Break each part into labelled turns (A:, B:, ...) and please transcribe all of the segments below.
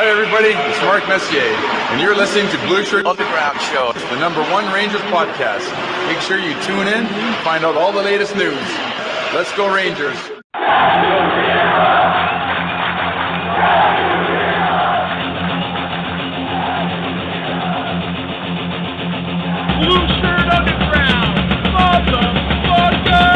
A: Hi, everybody. It's Mark Messier, and you're listening to Blueshirt
B: Underground Show,
A: the #1 Rangers podcast. Make sure you tune in and find out all the latest news. Let's go, Rangers.
C: Blueshirt Underground, motherfucker!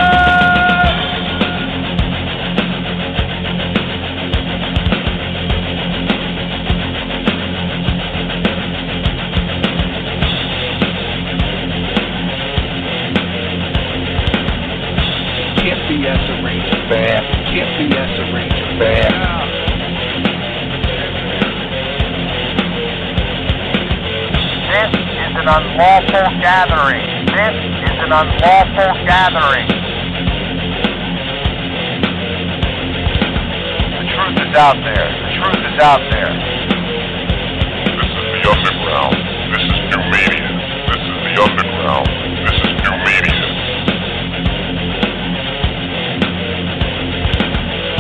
B: can't BS a Ranger fan, can't BS a Ranger fan.
D: This is an unlawful gathering. This is an unlawful gathering. The truth is out there. The truth is out there.
E: This is the underground. This is new media. This is the underground. This is new media.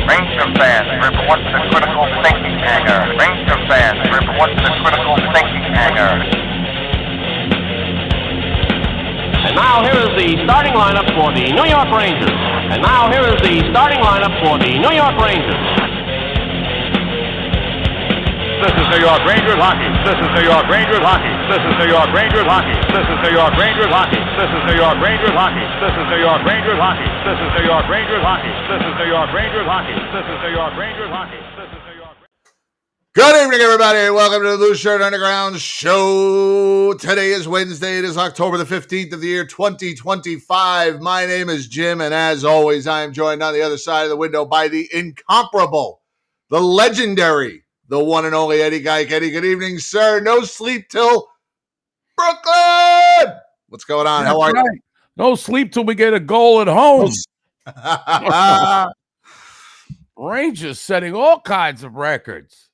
D: Ranger fans, report to the critical thinking hangar. Ranger fans, report to the critical thinking hangar.
F: And now here is the starting lineup for the New York Rangers. And now here is the starting lineup for the New York Rangers.
C: This is New York Rangers hockey. This is New York Rangers hockey. This is New York Rangers hockey. This is New York Rangers hockey. This is New York Rangers hockey. This is New York Rangers hockey. This is New York Rangers hockey. This is New York Rangers hockey. This is New York Rangers hockey. This is New York.
G: Good evening, everybody. Welcome to the Blueshirt Underground Show. Today is Wednesday. It is October the 15th of the year 2025. My name is Jim, and as always, I am joined on the other side of the window by the incomparable, the legendary, the one and only Eddie Geik. Eddie, good evening, sir. No sleep till Brooklyn. What's going on? How are you?
H: No sleep till we get a goal at home. Rangers setting all kinds of records,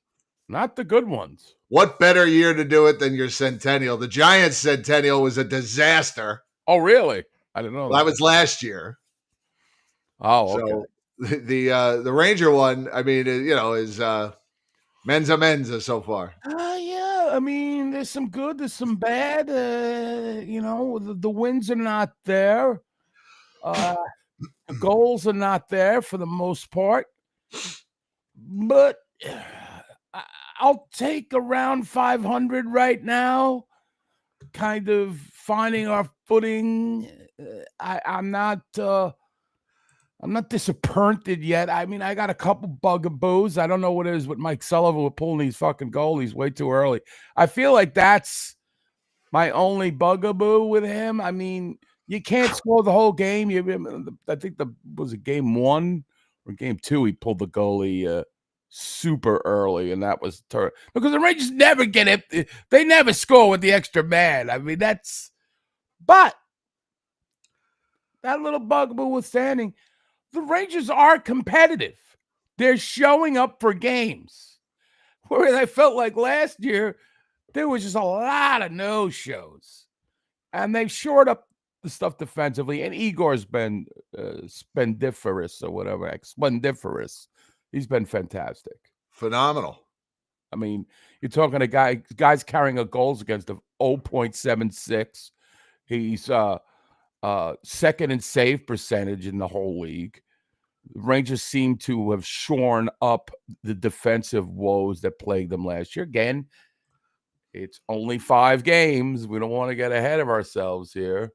H: not the good ones.
G: What better year to do it than your centennial? The Giants' centennial was a disaster.
H: Oh, really? I didn't know
G: That was last year.
H: Oh, okay.
G: So the Ranger one, I mean, is menza so far.
H: Yeah, I mean, there's some good, there's some bad. The wins are not there. The goals are not there for the most part. But I'll take around 500 right now, kind of finding our footing. I'm not disappointed yet. I mean, I got a couple bugaboos. I don't know what it is with Mike Sullivan with pulling these fucking goalies way too early. I feel like that's my only bugaboo with him. I mean, you can't score the whole game. I think was it game 1 or game 2? He pulled the goalie super early, and that was because the Rangers never get it. They never score with the extra man. I mean, but that little bugaboo withstanding, the Rangers are competitive. They're showing up for games. Whereas I felt like last year, there was just a lot of no-shows. And they've shored up the stuff defensively. And Igor's been splendiferous or whatever. Splendiferous. He's been fantastic.
G: Phenomenal.
H: I mean, you're talking a guys carrying a goals against of 0.76. He's second in save percentage in the whole league. The Rangers seem to have shorn up the defensive woes that plagued them last year. Again, it's only 5 games. We don't want to get ahead of ourselves here.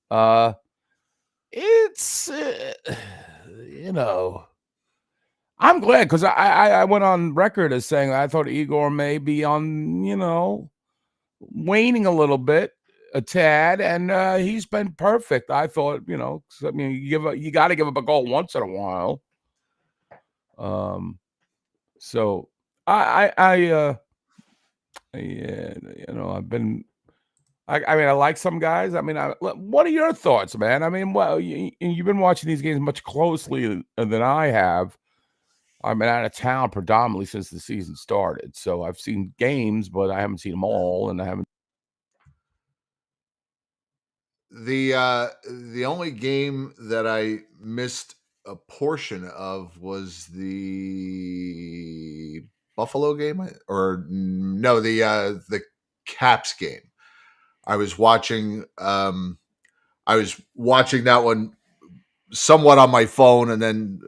H: I'm glad because I went on record as saying I thought Igor may be on, waning a little bit, a tad, and he's been perfect. I thought, I mean, you got to give up a goal once in a while. So I like some guys. I mean, what are your thoughts, man? I mean, well, you've been watching these games much closely than I have. I've been out of town predominantly since the season started, so I've seen games, but I haven't seen them all, and I haven't.
G: The only game that I missed a portion of was the Buffalo game or no, the Caps game. I was watching that one somewhat on my phone, and then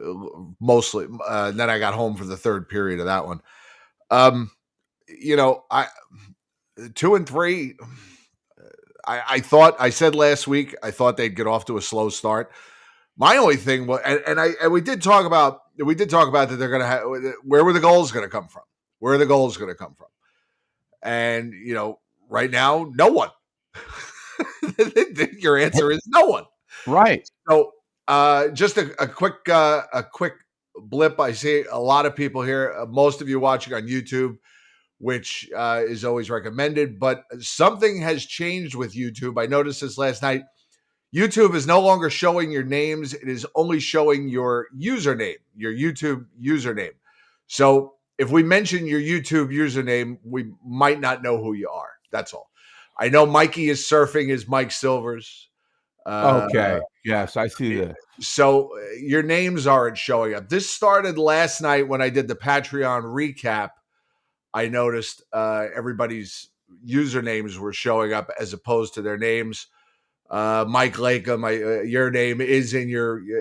G: mostly then I got home for the third period of that one. I 2 and 3. I said last week I thought they'd get off to a slow start. My only thing was, and we did talk about that they're going to have, where were the goals going to come from? Where are the goals going to come from? And right now, no one. Your answer is no one.
H: Right.
G: So, just a quick blip. I see a lot of people here. Most of you watching on YouTube, which is always recommended. But something has changed with YouTube. I noticed this last night. YouTube is no longer showing your names. It is only showing your username, your YouTube username. So if we mention your YouTube username, we might not know who you are. That's all. I know Mikey is surfing is Mike Silvers.
H: Okay. Yes, I see that.
G: So your names aren't showing up. This started last night when I did the Patreon recap. I noticed everybody's usernames were showing up as opposed to their names. Mike Lakem, your name is in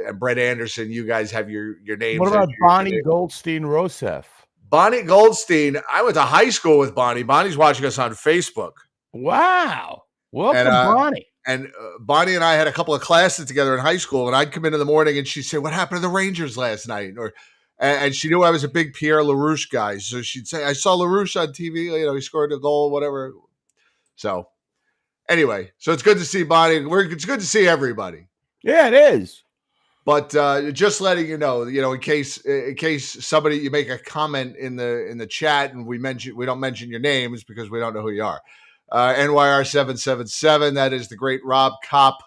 G: and Brett Anderson, you guys have your names.
H: What about Bonnie Goldstein Rosef?
G: Bonnie Goldstein, I went to high school with Bonnie. Bonnie's watching us on Facebook.
H: Wow. Welcome, Bonnie.
G: And Bonnie and I had a couple of classes together in high school, and I'd come in the morning and she'd say, "What happened to the Rangers last night?" And she knew I was a big Pierre LaRouche guy. So she'd say, "I saw LaRouche on TV, he scored a goal, whatever." So anyway, so it's good to see Bonnie. It's good to see everybody.
H: Yeah, it is.
G: But just letting you know, in case somebody, you make a comment in the chat and we don't mention your names because we don't know who you are. NYR777, that is the great Rob Kopp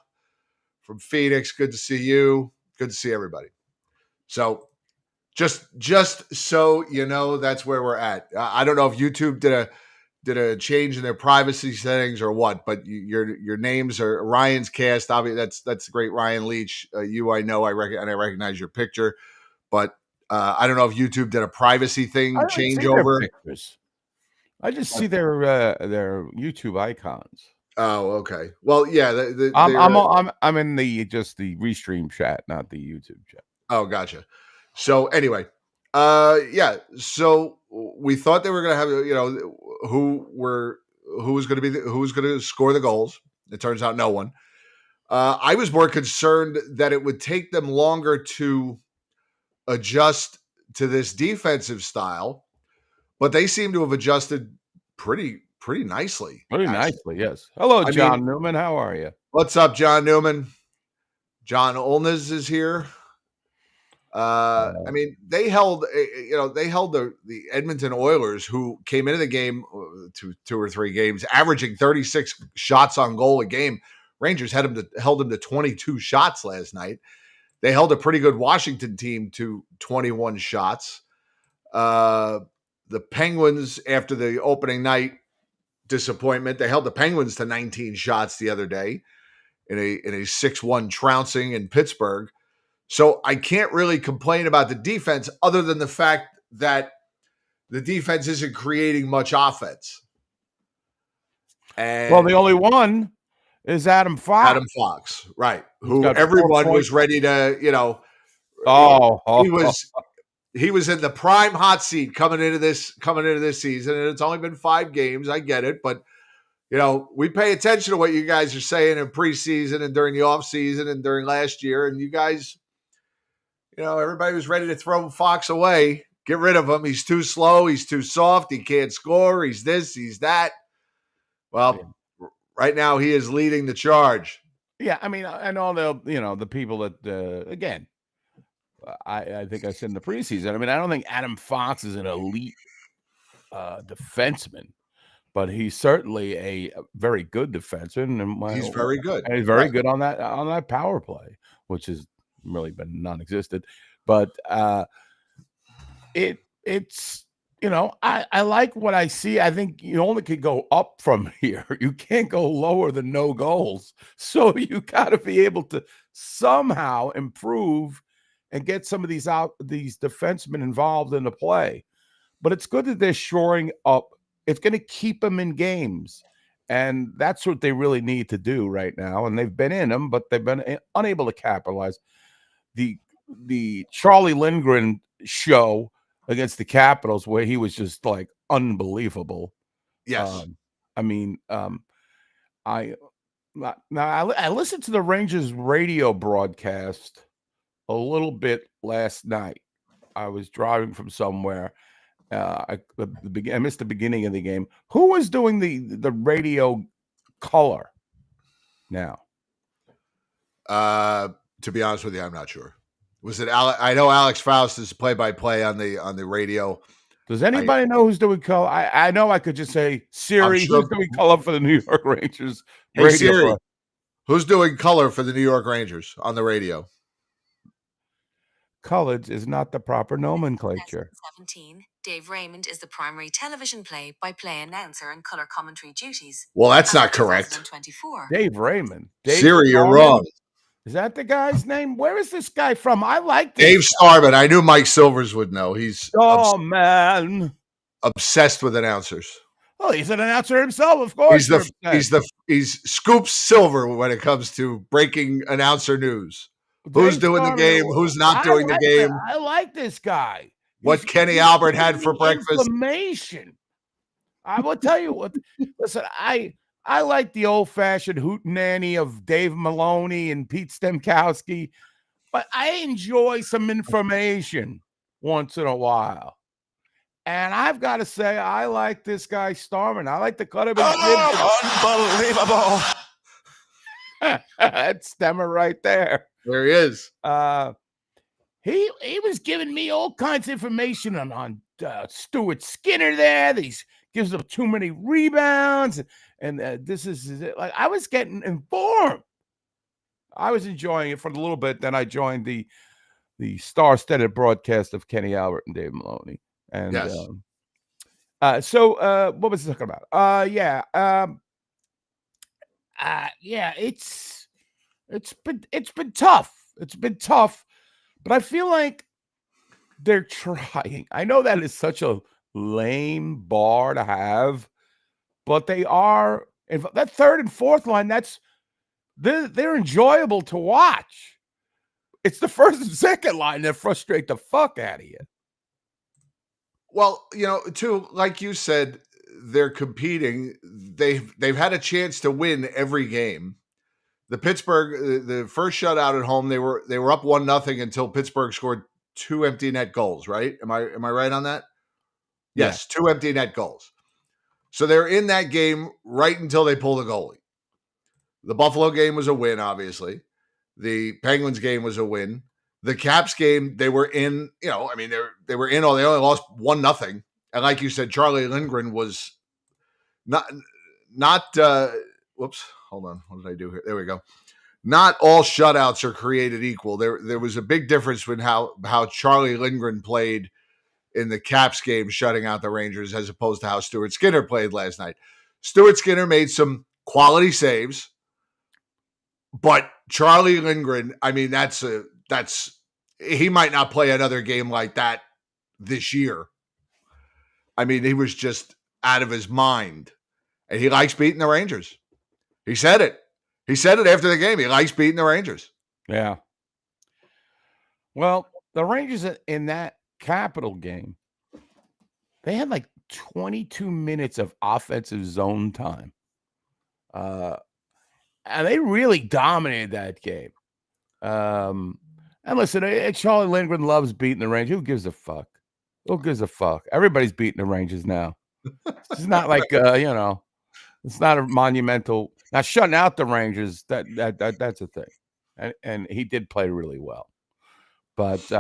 G: from Phoenix. Good to see you. Good to see everybody. So just so you know, that's where we're at. I don't know if YouTube did a change in their privacy settings or what, but your names are Ryan's cast. Obviously, that's the great Ryan Leach. I know, I recognize your picture, but I don't know if YouTube did a privacy thing change over.
H: I just see their YouTube icons.
G: Oh, okay. Well, yeah.
H: I'm in the Restream chat, not the YouTube chat.
G: Oh, gotcha. So anyway, yeah. So we thought they were going to have, who was going to score the goals. It turns out no one. I was more concerned that it would take them longer to adjust to this defensive style, but they seem to have adjusted pretty nicely.
H: Pretty nicely, yes. Hello, John Newman. How are you?
G: What's up, John Newman? John Olnes is here. They held the Edmonton Oilers, who came into the game two or three games, averaging 36 shots on goal a game. Rangers held them to 22 shots last night. They held a pretty good Washington team to 21 shots. The Penguins, after the opening night disappointment, they held the Penguins to 19 shots the other day in a 6-1 trouncing in Pittsburgh. So I can't really complain about the defense other than the fact that the defense isn't creating much offense. And
H: the only one is Adam Fox.
G: Adam Fox, right? Who everyone was ready to, he was in the prime hot seat coming into this season, and it's only been 5 games. I get it, but we pay attention to what you guys are saying in preseason and during the offseason and during last year, and you guys. Everybody was ready to throw Fox away, get rid of him. He's too slow. He's too soft. He can't score. He's this, he's that. Well, right now he is leading the charge.
H: Yeah. I mean, and all the people that, again, I think I said in the preseason, I don't think Adam Fox is an elite defenseman, but he's certainly a very good defenseman. And
G: he's very good.
H: And he's very good on that power play, which is really been non-existent, but it's I like what I see. I think you only could go up from here. You can't go lower than no goals. So you got to be able to somehow improve and get some of these defensemen involved in the play. but it's good that they're shoring up. It's going to keep them in games. And that's what they really need to do right now. And they've been in them, but they've been unable to capitalize. The Charlie Lindgren show against the Capitals, where he was just like unbelievable.
G: Yes.
H: I mean, I listened to the Rangers radio broadcast a little bit last night. I was driving from somewhere. I missed the beginning of the game. Who was doing the radio color now?
G: To be honest with you, I'm not sure. Was it I know Alex Faust is play-by-play on the radio.
H: Does anybody know who's doing color? I know I could just say Siri,
G: sure.
H: who's doing color for the New York Rangers.
G: Hey Siri, who's doing color for the New York Rangers on the radio?
H: Colored is not the proper nomenclature.
I: 2017, Dave Raymond is the primary television play-by-play announcer and color commentary duties.
G: Well, that's not correct.
I: 2024.
H: Dave Raymond.
G: Siri, you're wrong.
H: Is that the guy's name? Where is this guy from? I like this.
G: Dave Starman. I knew Mike Silvers would know. He's
H: man,
G: obsessed with announcers.
H: Oh, he's an announcer himself, of course.
G: He's Scoops Silver when it comes to breaking announcer news. Who's doing the game? Who's not doing the game?
H: I like this guy.
G: What Kenny Albert had for breakfast.
H: Information. I will tell you what. Listen, I like the old-fashioned hootenanny of Dave Maloney and Pete Stemkowski, but I enjoy some information once in a while. And I've got to say, I like this guy Starman. I like the cut of his
G: unbelievable.
H: That's Stemmer right there.
G: There he is.
H: He was giving me all kinds of information on Stuart Skinner there. These gives up too many rebounds, and this is it. Like, I was getting informed. I was enjoying it for a little bit. Then I joined the star-studded broadcast of Kenny Albert and Dave Maloney. And
G: yes.
H: So what was I talking about? It's been tough. It's been tough, but I feel like they're trying. I know that is such a lame bar to have, but they are. And that third and fourth line, they're enjoyable to watch. It's the first and second line that frustrate the fuck out of you.
G: Well, too, like you said, they're competing. They've had a chance to win every game. The Pittsburgh, the first shutout at home, they were up 1-0 until Pittsburgh scored 2 empty net goals. Right? Am I right on that? Yes, yeah. 2 empty net goals. So they're in that game right until they pull the goalie. The Buffalo game was a win, obviously. The Penguins game was a win. The Caps game, they were in. They were in. They only lost 1-0. And like you said, Charlie Lindgren was not. Whoops. Hold on. What did I do here? There we go. Not all shutouts are created equal. There was a big difference with how Charlie Lindgren played in the Caps game, shutting out the Rangers, as opposed to how Stuart Skinner played last night. Stuart Skinner made some quality saves, but Charlie Lindgren, he might not play another game like that this year. I mean, he was just out of his mind, and he likes beating the Rangers. He said it. He said it after the game. He likes beating the Rangers.
H: Yeah. Well, the Rangers in that Capital game, they had like 22 minutes of offensive zone time. And they really dominated that game. And listen, Charlie Lindgren loves beating the Rangers. Who gives a fuck? Who gives a fuck? Everybody's beating the Rangers now. It's not like it's not a monumental. Now shutting out the Rangers, that's a thing, and he did play really well, but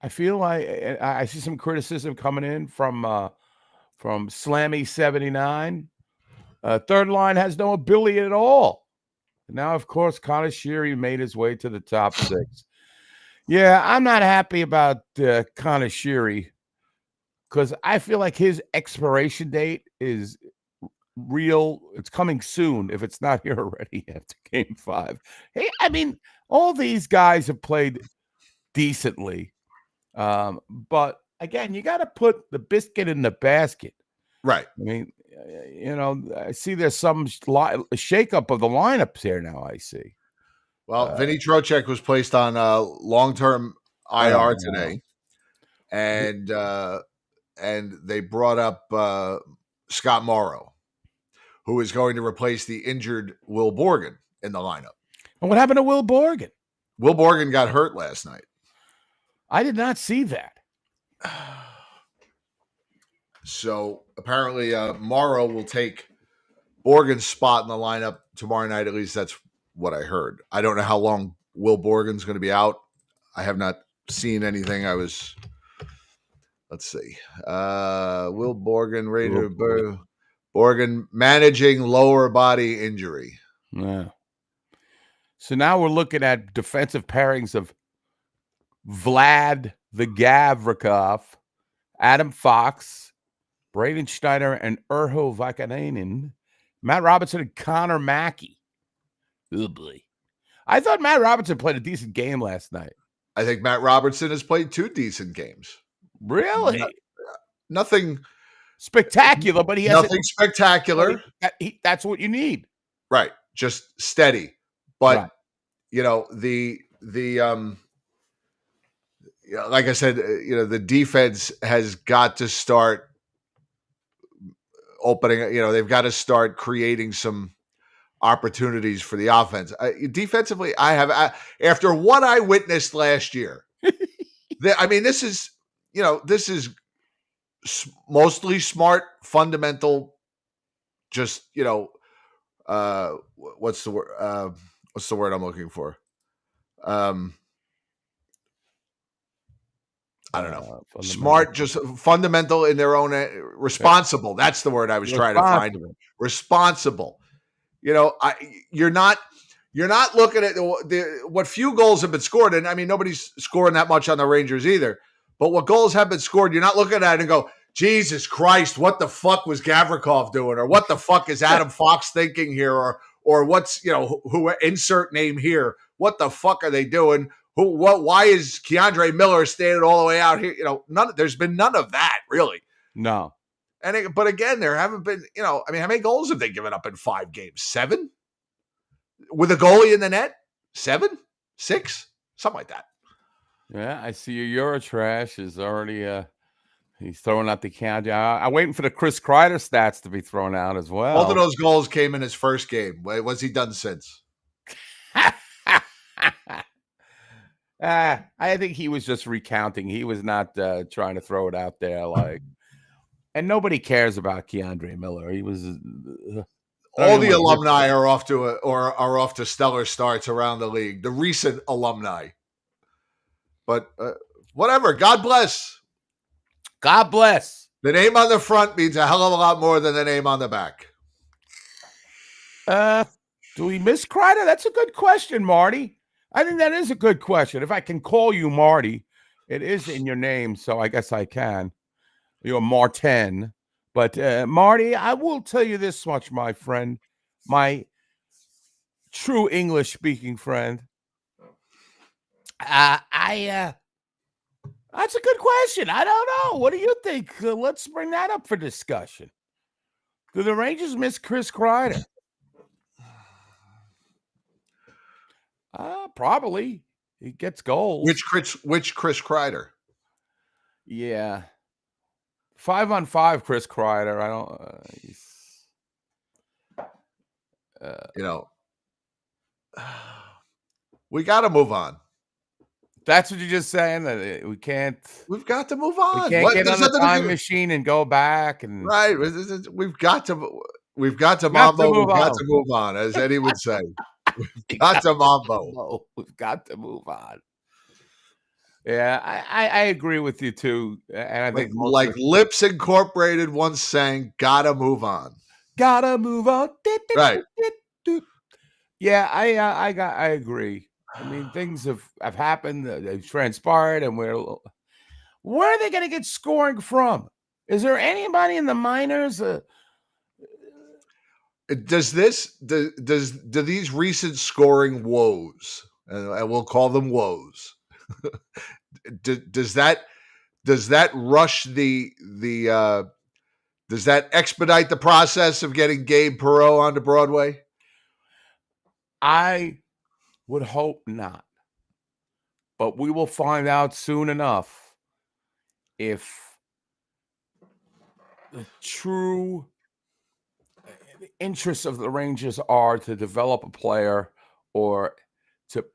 H: I feel like I see some criticism coming in from Slammy79. Third line has no ability at all. Now, of course, Connor Sheary made his way to the top 6. Yeah, I'm not happy about Connor Sheary because I feel like his expiration date is real. It's coming soon if it's not here already after Game 5. Hey, I mean, all these guys have played decently. But again, you got to put the biscuit in the basket.
G: Right.
H: I mean, I see there's some shakeup of the lineups here now. I see.
G: Well, Vinny Trocheck was placed on long-term IR today, and they brought up Scott Morrow, who is going to replace the injured Will Borgen in the lineup.
H: And what happened to Will Borgen?
G: Will Borgen got hurt last night.
H: I did not see that.
G: So apparently Morrow will take Borgen's spot in the lineup tomorrow night. At least that's what I heard. I don't know how long Will Borgen's going to be out. I have not seen anything. Let's see. Will Borgen, Raider Borgen managing lower body injury.
H: Yeah. So now we're looking at defensive pairings of Vlad the Gavrikov, Adam Fox, Braden Schneider, and Urho Vakanainen, Matt Robinson, and Connor Mackey. Oh, boy. I thought Matt Robinson played a decent game last night.
G: I think Matt Robertson has played 2 decent games.
H: Really?
G: Nothing
H: spectacular, but he has
G: nothing spectacular.
H: That's what you need.
G: Right. Just steady. But,
H: right.
G: Like I said, the defense has got to start opening, they've got to start creating some opportunities for the offense. Defensively, after what I witnessed last year, this is mostly smart, fundamental, just, what's the word? What's the word I'm looking for? I don't know. Smart, just fundamental in their own, responsible. That's the word I was trying to find. Responsible. You're not looking at what few goals have been scored. And I mean, nobody's scoring that much on the Rangers either. But what goals have been scored, you're not looking at it and go, Jesus Christ, what the fuck was Gavrikov doing? Or what the fuck is Adam Fox thinking here? Or what's, who insert name here? What the fuck are they doing? Why is Keandre Miller standing all the way out here? There's been none of that, really.
H: No.
G: But again, there haven't been, how many goals have they given up in 5 games? 7? With a goalie in the net? 7? 6? Something like that.
H: Yeah, I see your Eurotrash is already he's throwing out the count. I'm waiting for the Chris Kreider stats to be thrown out as well.
G: Both of those goals came in his first game. What's he done since?
H: I think he was just recounting. He was not trying to throw it out there and nobody cares about Keandre Miller. He was
G: all the alumni are off to stellar starts around the league. The recent alumni, but whatever. God bless.
H: God bless.
G: The name on the front means a hell of a lot more than the name on the back.
H: Do we miss Kreider? That's a good question, Marty. I think that is a good question. If I can call you Marty, it is in your name, so I guess I can. You're Martin. But Marty, I will tell you this much, my friend, my true English-speaking friend. That's a good question. I don't know. What do you think? Let's bring that up for discussion. Do the Rangers miss Chris Kreider? Probably. He gets goals.
G: Which Chris Kreider?
H: Yeah. 5-on-5 Chris Kreider. I don't
G: we got to move on.
H: That's what you're just saying, that we can't.
G: We've got to move on.
H: We can't get on the time machine and go back and
G: right. We've got to Mambo. We've got to move on, as Eddie would say. We've got to Mambo.
H: We've got to move on. Yeah, I agree with you too, and I think
G: like Lips Incorporated once sang, "Gotta move on."
H: Gotta move on.
G: Right.
H: Yeah, I agree. I mean, things have happened. They've transpired, and where are they going to get scoring from? Is there anybody in the minors?
G: Do these recent scoring woes, and we'll call them woes, does that rush does that expedite the process of getting Gabe Perreault onto Broadway?
H: I would hope not, but we will find out soon enough if the true interests of the Rangers are to develop a player or to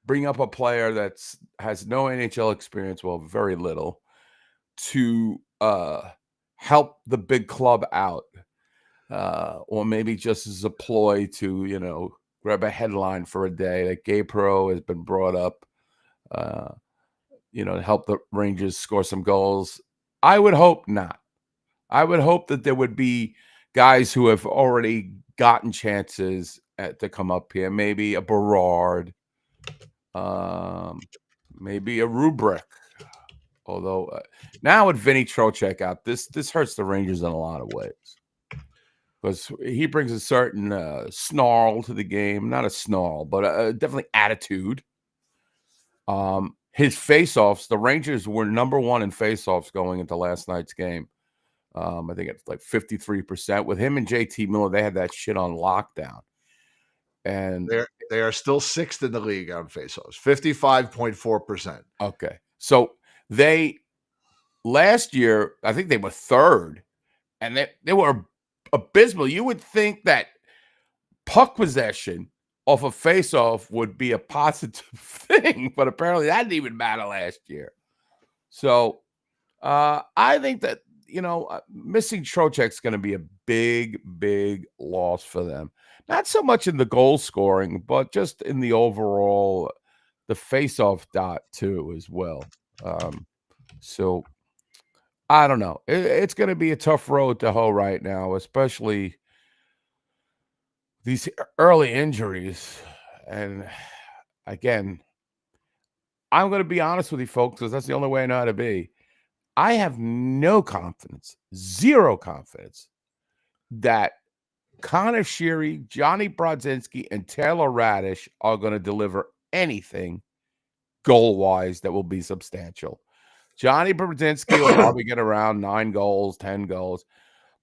H: bring up a player that's has no NHL experience, well, very little, to help the big club out, or maybe just as a ploy to grab a headline for a day. Like Gabe Perreault has been brought up, to help the Rangers score some goals. I would hope not. I would hope that there would be guys who have already gotten chances to come up here. Maybe a Berard, maybe a Rubrick. Although now with Vinny Trocheck out, this hurts the Rangers in a lot of ways because he brings a certain snarl to the game. Not a snarl, but definitely attitude. His faceoffs, the Rangers were number one in faceoffs going into last night's game. I think it's like 53%. With him and JT Miller, they had that shit on lockdown. And
G: they are still sixth in the league on faceoffs, 55.4%.
H: Okay. So they last year, I think they were third, and they were abysmal. You would think that puck possession off a faceoff would be a positive thing, but apparently that didn't even matter last year. So I think that missing Trocheck's going to be a big, big loss for them. Not so much in the goal scoring, but just in the overall, the face-off dot too as well. So I don't know. It's going to be a tough road to hoe right now, especially these early injuries. And again, I'm going to be honest with you folks, because that's the only way I know how to be. I have no confidence, zero confidence that Connor Sheary, Johnny Brodzinski, and Taylor Radish are going to deliver anything goal-wise that will be substantial. Johnny Brodzinski will probably get around 9 goals, 10 goals.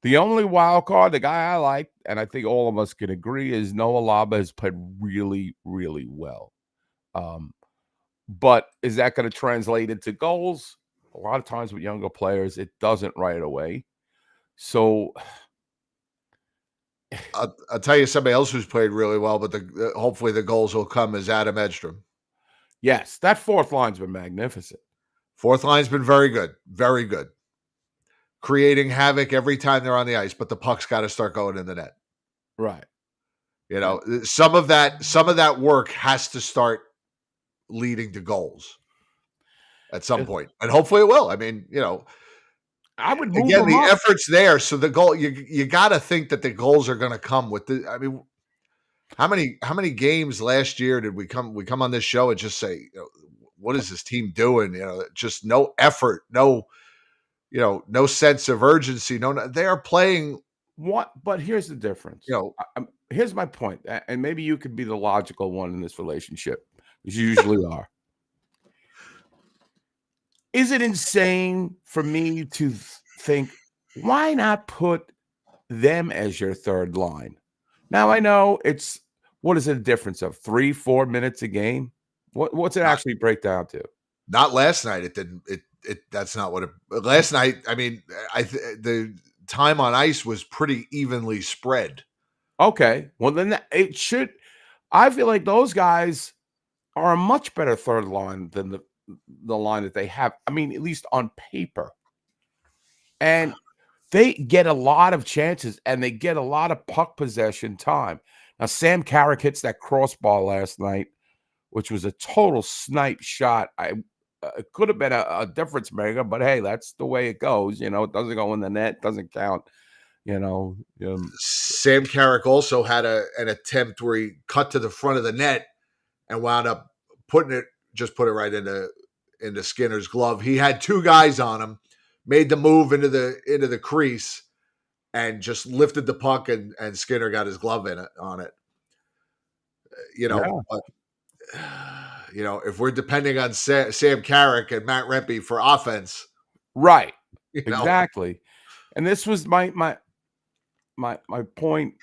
H: The only wild card, the guy I like, and I think all of us can agree, is Noah Laba has played really, really well. But is that going to translate into goals? A lot of times with younger players, it doesn't right away. So
G: I'll tell you somebody else who's played really well, but hopefully the goals will come is Adam Edstrom.
H: Yes, that fourth line's been magnificent.
G: Fourth line's been very good, very good. Creating havoc every time they're on the ice, but the puck's got to start going in the net.
H: Right.
G: Some of that work has to start leading to goals at some point, and hopefully it will. I mean,
H: I would move
G: again,
H: them
G: the
H: up.
G: effort's there, so the goal you got to think that the goals are going to come with the. I mean, how many games last year did we come on this show and just say, what is this team doing? Just no effort, no sense of urgency. No, they are playing.
H: What? But here's the difference. Here's my point, and maybe you could be the logical one in this relationship, as you usually are. Is it insane for me to think, why not put them as your third line? Now, I know what is it a difference of 3-4 minutes a game? What's it actually break down to?
G: Not last night. It didn't. That's not what it. Last night, I mean, the time on ice was pretty evenly spread.
H: Okay, well then it should. I feel like those guys are a much better third line than the line that they have. I mean, at least on paper. And they get a lot of chances and they get a lot of puck possession time. Now, Sam Carrick hits that crossbar last night, which was a total snipe shot. It could have been a difference maker, but hey, that's the way it goes. It doesn't go in the net, doesn't count.
G: Sam Carrick also had an attempt where he cut to the front of the net and wound up put it right into Skinner's glove. He had 2 guys on him, made the move into the crease, and just lifted the puck, and Skinner got his glove on it.
H: Yeah.
G: But if we're depending on Sam Carrick and Matt Rempe for offense,
H: Right.
G: you know,
H: Exactly. And this was my point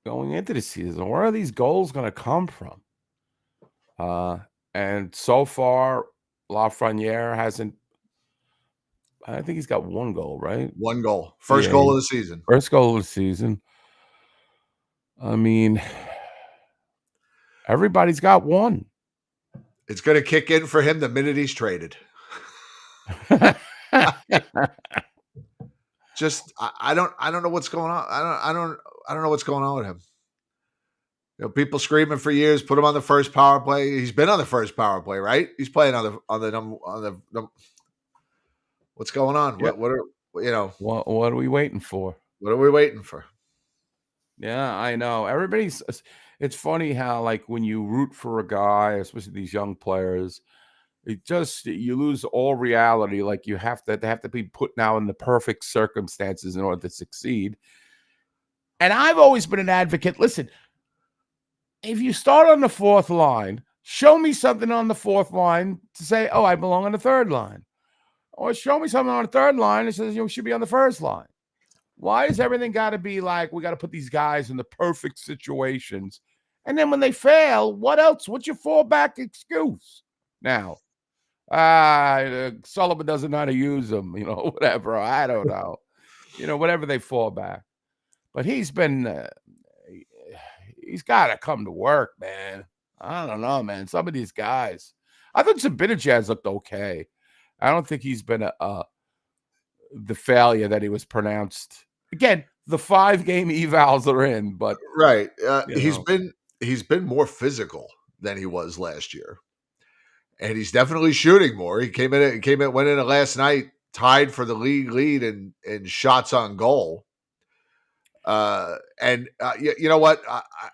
H: going into the season. Where are these goals going to come from? And so far, Lafreniere hasn't. I think he's got one goal, right?
G: one goal, first
H: Yeah,
G: goal of the season.
H: First goal of the season. I mean, everybody's got one.
G: It's going to kick in for him the minute he's traded. Just I don't know what's going on. I don't know what's going on with him. People screaming for years, put him on the first power play. He's been on the first power play, right? He's playing on the what's going on?
H: Yep.
G: What
H: are we waiting for?
G: What are we waiting for?
H: Yeah, I know. It's funny how, like, when you root for a guy, especially these young players, you lose all reality. Like, they have to be put now in the perfect circumstances in order to succeed. And I've always been an advocate. Listen, if you start on the fourth line, show me something on the fourth line to say, oh, I belong on the third line. Or show me something on the third line that says you should be on the first line. Why is everything got to be like we got to put these guys in the perfect situations? And then when they fail, what else? What's your fallback excuse? Now, Sullivan doesn't know how to use them, whatever. I don't know. Whatever they fall back. But he's been, he's got to come to work, man. I don't know, man. Some of these guys. I think Zibanejad looked okay. I don't think he's been the failure that he was pronounced. Again, the 5-game evals are in, but
G: right. He's been more physical than he was last year, and he's definitely shooting more. He went in last night, tied for the league lead in shots on goal. You know what?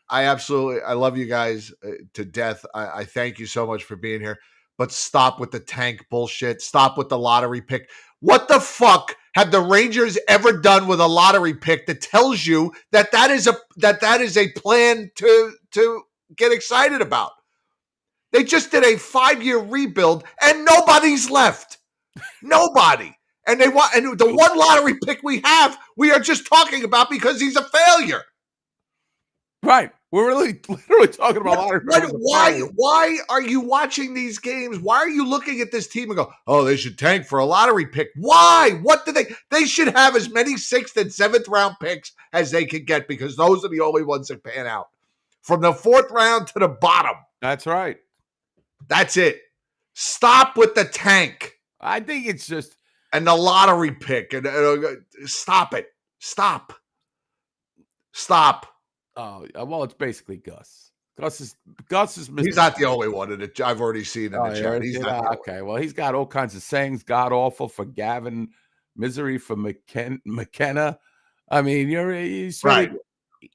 G: I absolutely love you guys to death. I thank you so much for being here. But stop with the tank bullshit. Stop with the lottery pick. What the fuck have the Rangers ever done with a lottery pick that tells you that is a plan to get excited about? They just did a 5-year rebuild and nobody's left. Nobody. And the one lottery pick we have, we are just talking about because he's a failure.
H: Right. We're literally talking about lottery picks.
G: Why are you watching these games? Why are you looking at this team and go, oh, they should tank for a lottery pick? Why? What do they should have as many 6th and 7th round picks as they can get, because those are the only ones that pan out. From the 4th round to the bottom.
H: That's right.
G: That's it. Stop with the tank.
H: I think it's just.
G: And the lottery pick. And stop it. Stop.
H: Oh, well, it's basically Gus. Gus is.
G: He's not the only one that I've already seen in the chat. He's not
H: okay. Well, he's got all kinds of sayings. God awful for Gavin, misery for McKenna. I mean, he's
G: right.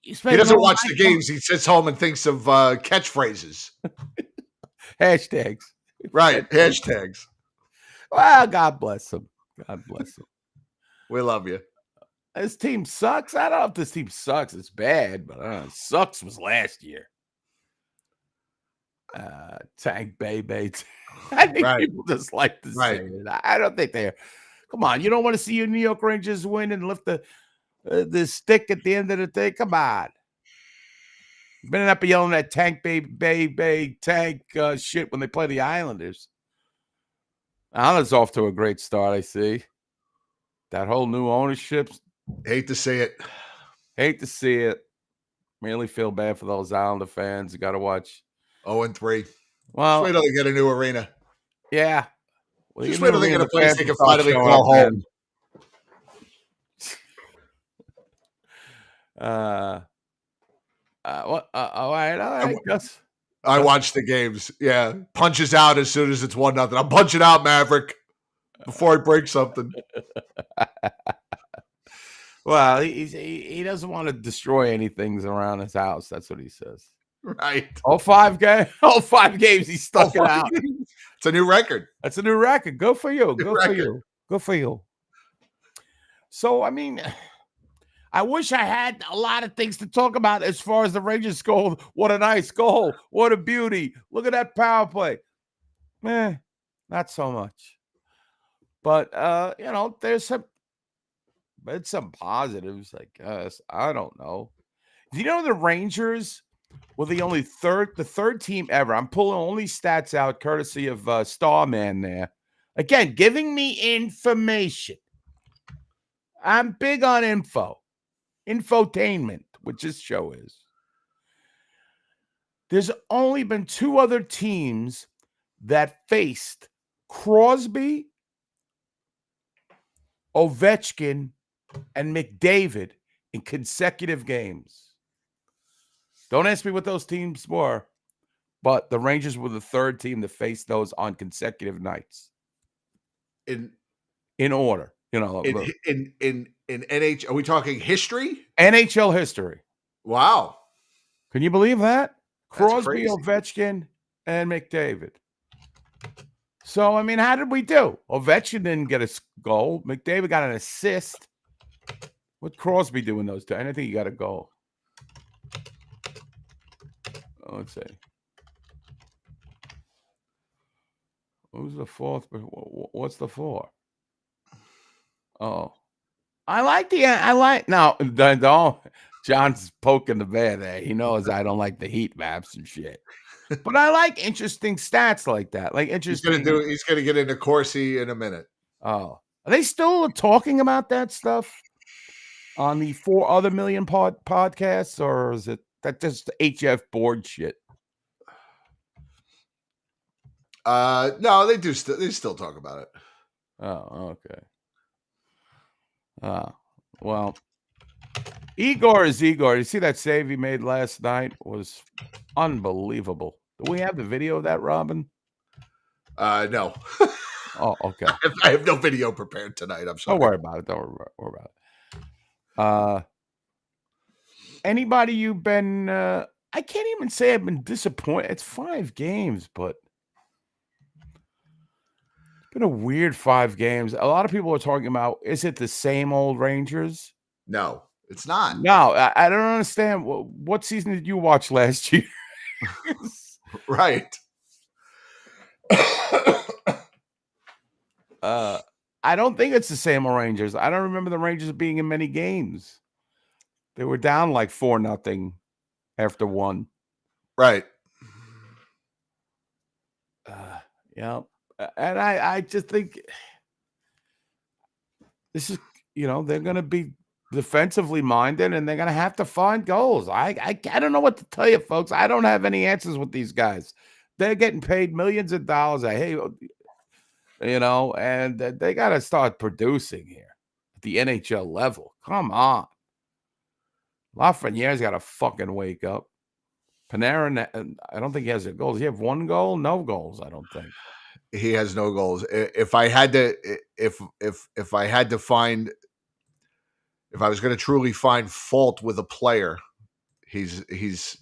G: He doesn't watch the games. He sits home and thinks of catchphrases.
H: Hashtags.
G: Right. Hashtags.
H: Well, God bless him. God bless him.
G: We love you.
H: This team sucks. I don't know if this team sucks. It's bad, but sucks was last year. Tank baby. I think people just like to say it. I don't think they're. Come on, you don't want to see your New York Rangers win and lift the stick at the end of the day. Come on. Been up yelling that tank baby tank shit when they play the Islanders. Islanders off to a great start, I see. That whole new ownership.
G: Hate to see it.
H: Really feel bad for those Islander fans. You got to watch.
G: 0-3.
H: Well,
G: just wait till they get a new arena.
H: Yeah.
G: Well, just wait till they get a place they can finally call home.
H: All right. Gus.
G: I watch the games. Yeah. Punches out as soon as it's 1-0. I'm punching out, Maverick, before I break something.
H: Well, he doesn't want to destroy anything around his house. That's what he says.
G: Right.
H: All 5 games he stuck it out.
G: It's a new record.
H: That's a new record. Go for you. Go for you. So, I mean, I wish I had a lot of things to talk about as far as the Rangers go. What a nice goal. What a beauty. Look at that power play. Not so much. But there's some positives, I guess. I don't know. Do you know the Rangers were the third team ever? I'm pulling only stats out courtesy of Starman there. Again, giving me information. I'm big on infotainment, which this show is. There's only been 2 other teams that faced Crosby, Ovechkin, and McDavid in consecutive games. Don't ask me what those teams were, but the Rangers were the 3rd team to face those on consecutive nights. In order,
G: in NH. Are we talking history?
H: NHL history.
G: Wow.
H: Can you believe that?
G: That's
H: Crosby,
G: crazy.
H: Ovechkin, and McDavid. So, I mean, how did we do? Ovechkin didn't get a goal. McDavid got an assist. What'd Crosby do in those 2? I don't think he got a goal. Let's see. Who's the 4th? What's the 4? Oh. Now, John's poking the bear there. He knows I don't like the heat maps and shit. But I like interesting stats like that. Like interesting.
G: He's gonna get into Corsi in a minute.
H: Oh. Are they still talking about that stuff on the 4 other million podcasts, or is it that just HF board shit?
G: No, they do. They still talk about it.
H: Oh, okay. Well, Igor is Igor. You see that save he made last night was unbelievable. Do we have the video of that, Robin?
G: No.
H: Oh, okay.
G: I have no video prepared tonight. I'm sorry.
H: Don't worry about it. Don't worry about it. Anybody you've been? I can't even say I've been disappointed. It's 5 games, but it's been a weird 5 games. A lot of people are talking about, is it the same old Rangers?
G: No, it's not.
H: No, I don't understand. What season did you watch last year?
G: Right.
H: I don't think it's the same old Rangers. I don't remember the Rangers being in many games. They were down like 4-0 after 1.
G: Right.
H: Yeah. And I just think this is, they're going to be defensively minded and they're going to have to find goals. I don't know what to tell you, folks. I don't have any answers with these guys. They're getting paid millions of dollars. And they got to start producing here at the NHL level. Come on. Lafreniere's got to fucking wake up. Panarin, I don't think he has a goal. Does he have 1 goal? No goals, I don't think.
G: He has no goals. If I had to, if I had to find, if I was going to truly find fault with a player, he's
H: it.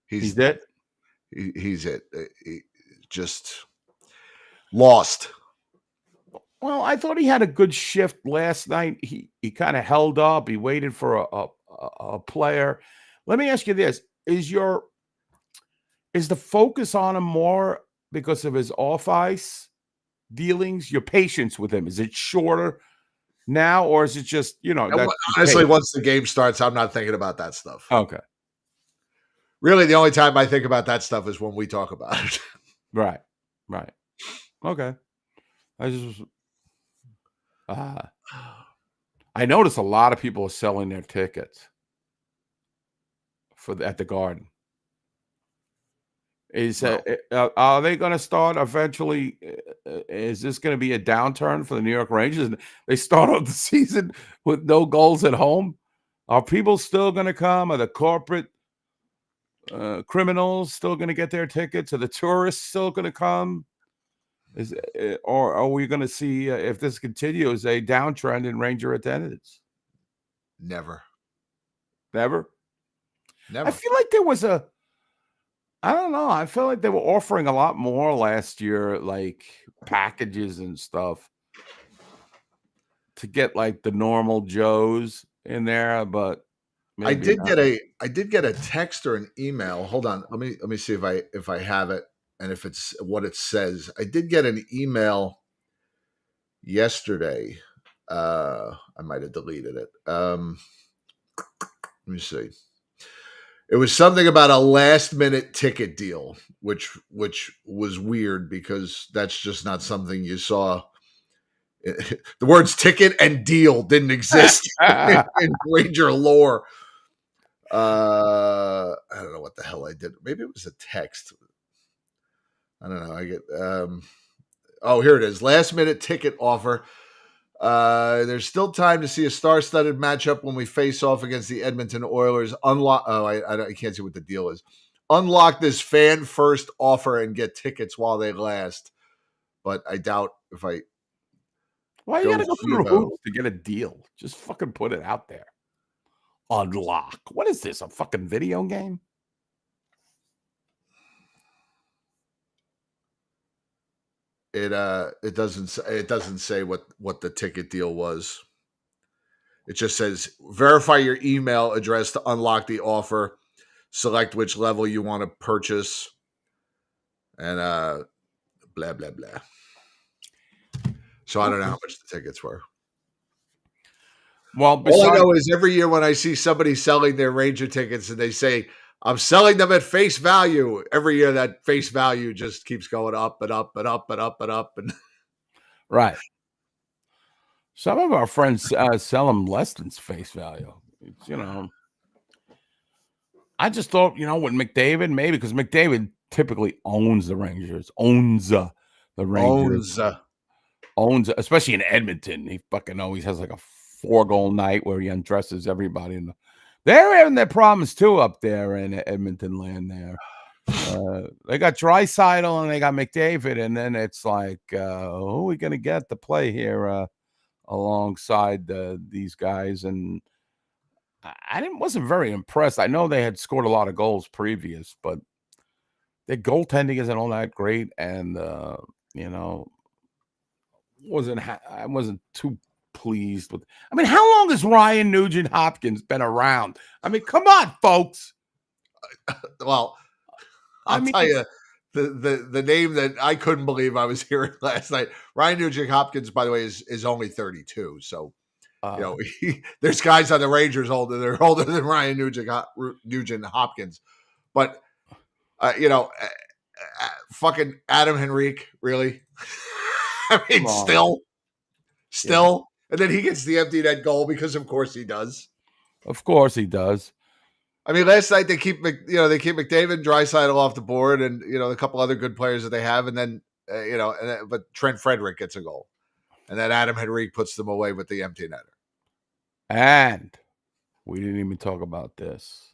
G: He's it. He just lost.
H: Well, I thought he had a good shift last night. He kind of held up. He waited for a player. Let me ask you this: is the focus on him more because of his off ice dealings? Your patience with him, is it shorter now, or is it just
G: honestly, once the game starts, I'm not thinking about that stuff.
H: Okay.
G: Really, the only time I think about that stuff is when we talk about it.
H: Right. Okay. I noticed a lot of people are selling their tickets at the Garden. Are they going to start eventually? Is this going to be a downturn for the New York Rangers? They start off the season with no goals at home. Are people still going to come? Are the corporate criminals still going to get their tickets? Are the tourists still going to come? Or are we going to see, if this continues, a downtrend in Ranger attendance?
G: Never.
H: I feel like there was I don't know. I feel like they were offering a lot more last year, like packages and stuff to get like the normal Joes in there, but
G: I did get a text or an email. Hold on. Let me see if I have it. and if it's what it says. I did get an email yesterday. I might have deleted it. Let me see. It was something about a last minute ticket deal, which was weird because that's just not something you saw. The words ticket and deal didn't exist in Ranger lore. I don't know what the hell I did. Maybe it was a text. I don't know. I get here it is. Last minute ticket offer. There's still time to see a star-studded matchup when we face off against the Edmonton Oilers. Unlock. Oh, I can't see what the deal is. Unlock this fan-first offer and get tickets while they last. But I doubt if I.
H: Why you gotta go through the hoops to get a deal? Just fucking put it out there. Unlock. What is this? A fucking video game?
G: It doesn't say what the ticket deal was. It just says verify your email address to unlock the offer, select which level you want to purchase, and blah blah blah. So I don't know how much the tickets were.
H: Well,
G: all I know is every year when I see somebody selling their Ranger tickets and they say, I'm selling them at face value, every year that face value just keeps going up and up and up and up and up. And
H: right. Some of our friends sell them less than face value. It's, I just thought, with McDavid, maybe because McDavid typically owns the Rangers, owns the Rangers. Owns, especially in Edmonton. He fucking always has like a 4-goal night where he undresses everybody. They're having their problems too up there in Edmonton land there. They got Draisaitl and they got McDavid, and then it's like, who are we going to get to play here alongside these guys? And I wasn't very impressed. I know they had scored a lot of goals previous, but their goaltending isn't all that great, and I wasn't too pleased with. I mean, how long has Ryan Nugent Hopkins been around? I mean, come on, folks.
G: Well, I'll tell you the name that I couldn't believe I was hearing last night. Ryan Nugent Hopkins, by the way, is only 32. So there's guys on the Rangers they're older than Ryan Nugent Hopkins, but fucking Adam Henrique, really. I mean, still, yeah. And then he gets the empty net goal because, of course, he does.
H: Of course, he does.
G: I mean, last night they keep McDavid and Draisaitl off the board, and a couple other good players that they have, and then but Trent Frederick gets a goal, and then Adam Henrique puts them away with the empty netter.
H: And we didn't even talk about this.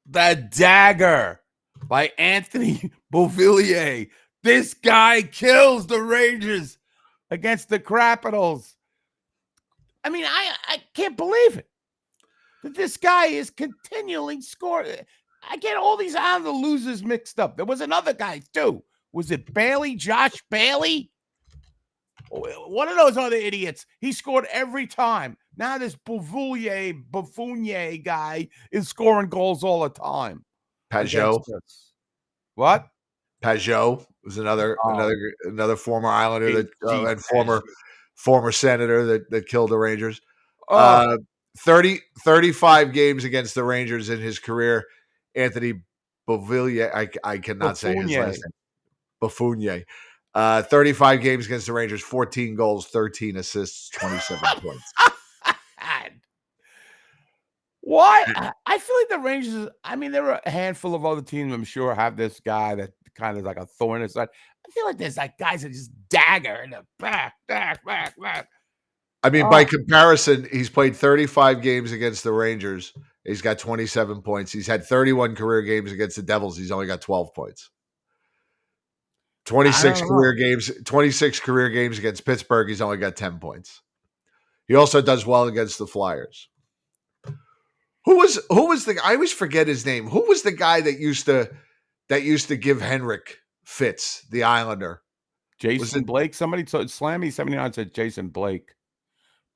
H: The dagger by Anthony Beauvillier. This guy kills the Rangers against the Capitals. I mean, I can't believe it. That this guy is continually scoring. I get all these out of the losers mixed up. There was another guy, too. Was it Bailey? Josh Bailey? One of those other idiots. He scored every time. Now this Beauvillier guy is scoring goals all the time.
G: Pajot.
H: What?
G: Pajot was another former Islander and former senator that killed the Rangers. 35 games against the Rangers in his career. Anthony Beauvillier, I cannot say his last name. Beauvillier. 35 games against the Rangers, 14 goals, 13 assists, 27 points.
H: Why? I feel like the Rangers, I mean, there are a handful of other teams, I'm sure, have this guy that kind of like a thorn in his side. I feel like there's like guys that just dagger in the back.
G: I mean, by comparison, he's played 35 games against the Rangers. He's got 27 points. He's had 31 career games against the Devils. He's only got 12 points. 26 career games against Pittsburgh. He's only got 10 points. He also does well against the Flyers. Who was the? I always forget his name. Who was the guy that used to give Henrik fits, the Islander?
H: Jason Blake. Somebody told Slammy 79 said Jason Blake,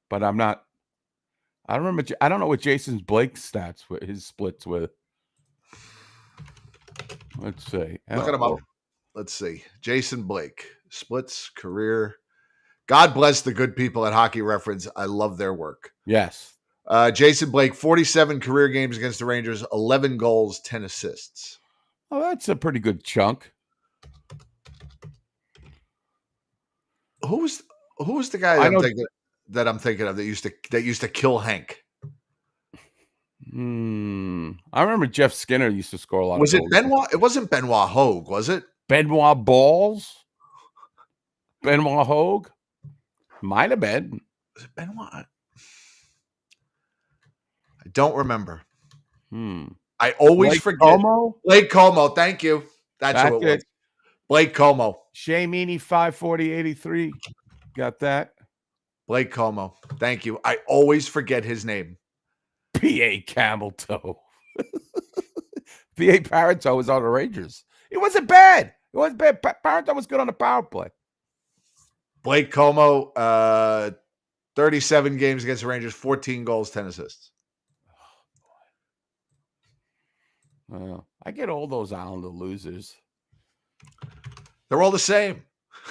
H: but I'm not. I don't remember. I don't know what Jason Blake's stats with his splits with. Let's see.
G: Looking him up. Let's see. Jason Blake, splits, career. God bless the good people at Hockey Reference. I love their work.
H: Yes.
G: Jason Blake, 47 career games against the Rangers, 11 goals, 10 assists.
H: Oh, that's a pretty good chunk.
G: Who was the guy that I'm thinking of that used to kill Hank?
H: I remember Jeff Skinner used to score a lot.
G: Was
H: of
G: it
H: goals.
G: Benoit? It wasn't Benoit Hogue, was it?
H: Benoit Balls? Benoit Hogue? Might have been.
G: Was it Benoit? I don't remember. I always
H: Blake
G: forget.
H: Como?
G: Blake Como, thank you. That's who it was. Blake Como.
H: Shea Meany 540-83. Got that.
G: Blake Como. Thank you. I always forget his name.
H: P.A. Cameltoe. P.A. Parento was on the Rangers. It wasn't bad. It wasn't bad. Parento was good on the power play.
G: Blake Como, 37 games against the Rangers, 14 goals, 10 assists.
H: I get all those Islander losers.
G: They're all the same.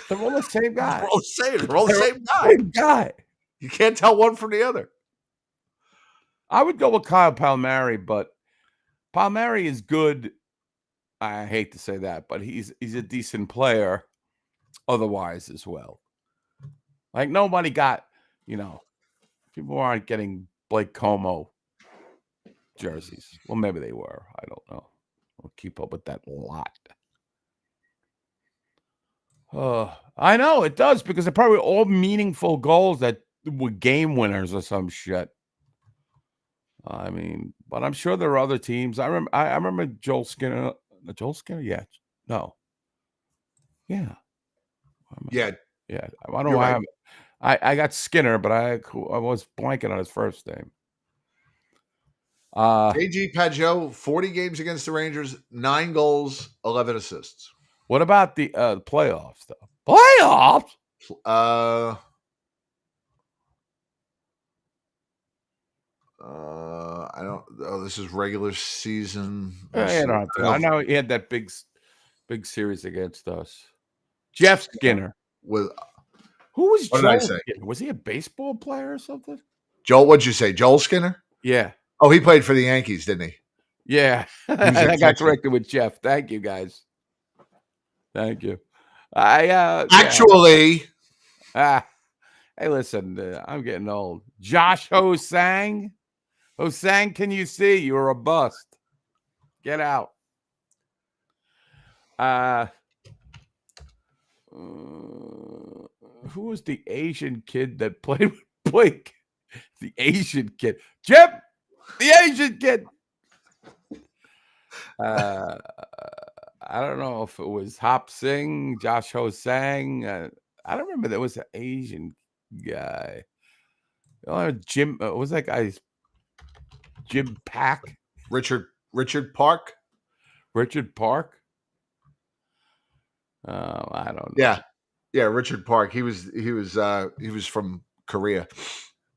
H: They're all the same guy.
G: They're all the same. They're all the same guy.
H: Same guy.
G: You can't tell one from the other.
H: I would go with Kyle Palmieri, but Palmieri is good. I hate to say that, but he's a decent player otherwise as well. Like nobody got, people aren't getting Blake Como jerseys. Well, maybe they were. I don't know. We'll keep up with that lot. I know it does because they're probably all meaningful goals that were game winners or some shit. I mean, but I'm sure there are other teams. I remember Joel Skinner. Joel Skinner, yeah, no, yeah,
G: yeah.
H: I don't know why. Right. I got Skinner, but I was blanking on his first name.
G: KG Pajot, 40 games against the Rangers, 9 goals, 11 assists.
H: What about the playoffs, though? Playoffs?
G: I don't. Oh, this is regular season.
H: I know he had that big series against us. Jeff Skinner.
G: Who
H: was
G: Joel?
H: What did I say? Skinner? Was he a baseball player or something?
G: Joel, what'd you say? Joel Skinner?
H: Yeah.
G: Oh, he played for the Yankees, didn't he?
H: Yeah. I got corrected with Jeff. Thank you, guys. Thank you.
G: Actually.
H: Hey, listen, I'm getting old. Josh Hosang. Hosang, can you see? You're a bust. Get out. Who was the Asian kid that played with Blake? The Asian kid. Jim, the Asian kid. I don't know if it was Hop Singh, Josh Hosang. I don't remember there was an Asian guy. Jim, what was that guy's? Jim Pack?
G: Richard Park?
H: Richard Park? I don't know.
G: Yeah, Richard Park. He was from Korea.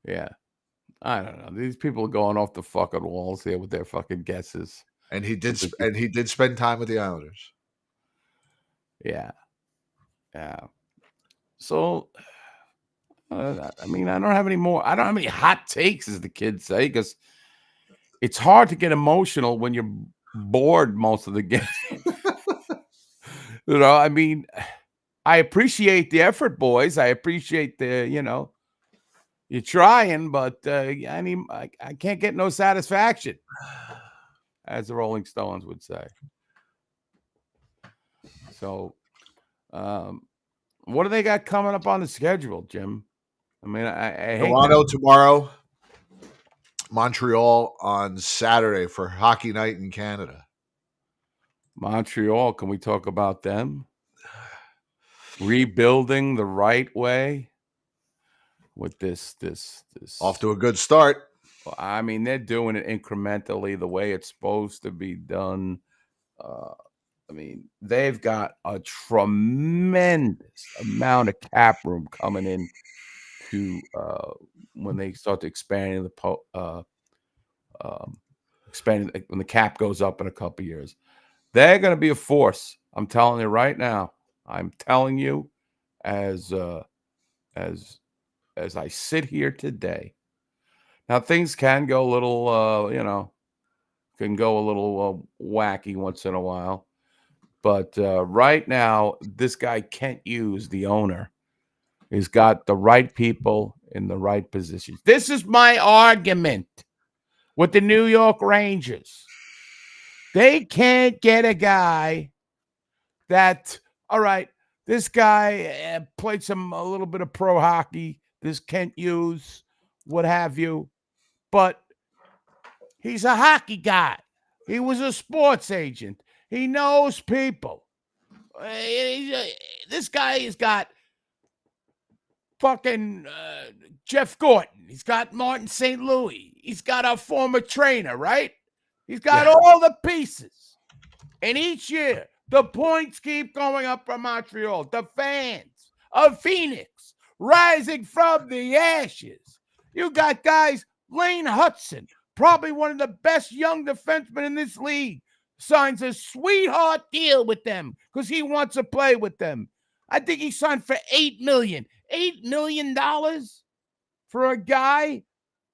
H: Yeah. I don't know. These people are going off the fucking walls here with their fucking guesses.
G: And he did spend time with the Islanders.
H: Yeah. Yeah. So I mean, I don't have any more. I don't have any hot takes, as the kids say, because it's hard to get emotional when you're bored most of the game. I mean, I appreciate the effort, boys. I appreciate the, you're trying, but I can't get no satisfaction, as the Rolling Stones would say. So, what do they got coming up on the schedule, Jim? I mean, I hate
G: Toronto tomorrow, Montreal on Saturday for Hockey Night in Canada.
H: Montreal, can we talk about them? Rebuilding the right way with this
G: off to a good start.
H: I mean, they're doing it incrementally the way it's supposed to be done. I mean, they've got a tremendous amount of cap room coming in to when they start to expand when the cap goes up in a couple of years. They're going to be a force. I'm telling you right now. I'm telling you, as I sit here today. Now things can go a little, can go a little wacky once in a while, but right now, this guy Kent Hughes, the owner, has got the right people in the right positions. This is my argument with the New York Rangers. They can't get a guy that, all right, this guy played a little bit of pro hockey, this Kent Hughes, what have you, but he's a hockey guy. He was a sports agent. He knows people. This guy has got fucking Jeff Gordon. He's got Martin St. Louis. He's got a former trainer, right? He's got all the pieces. And each year, the points keep going up for Montreal. The fans of Phoenix rising from the ashes. You got guys, Lane Hudson, probably one of the best young defensemen in this league, signs a sweetheart deal with them because he wants to play with them. I think he signed for $8 million. $8 million for a guy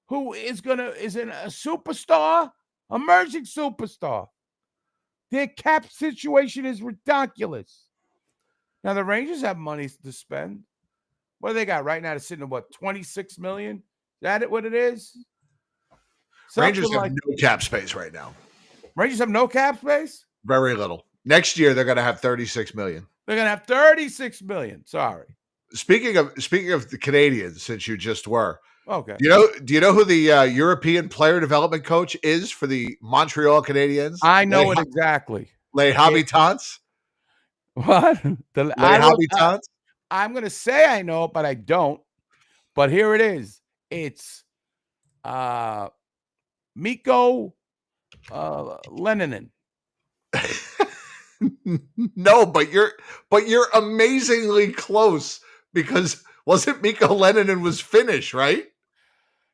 H: who is a superstar, emerging superstar. Their cap situation is ridiculous. Now the Rangers have money to spend. What do they got right now? They're sitting at what, $26 million? Is that what it is?
G: Rangers have no cap space right now.
H: Rangers have no cap space?
G: Very little. Next year they're going to have $36 million.
H: They're going to have $36 million. Sorry.
G: Speaking of the Canadians, since you just were,
H: okay.
G: Do you know who the European player development coach is for the Montreal Canadiens?
H: I know it exactly.
G: Les Habitants.
H: What?
G: Les Habitants.
H: I'm going to say I know it, but I don't. But here it is. It's Mikko Leninen.
G: No, but you're amazingly close, because wasn't Mikko Leninen was Finnish, right?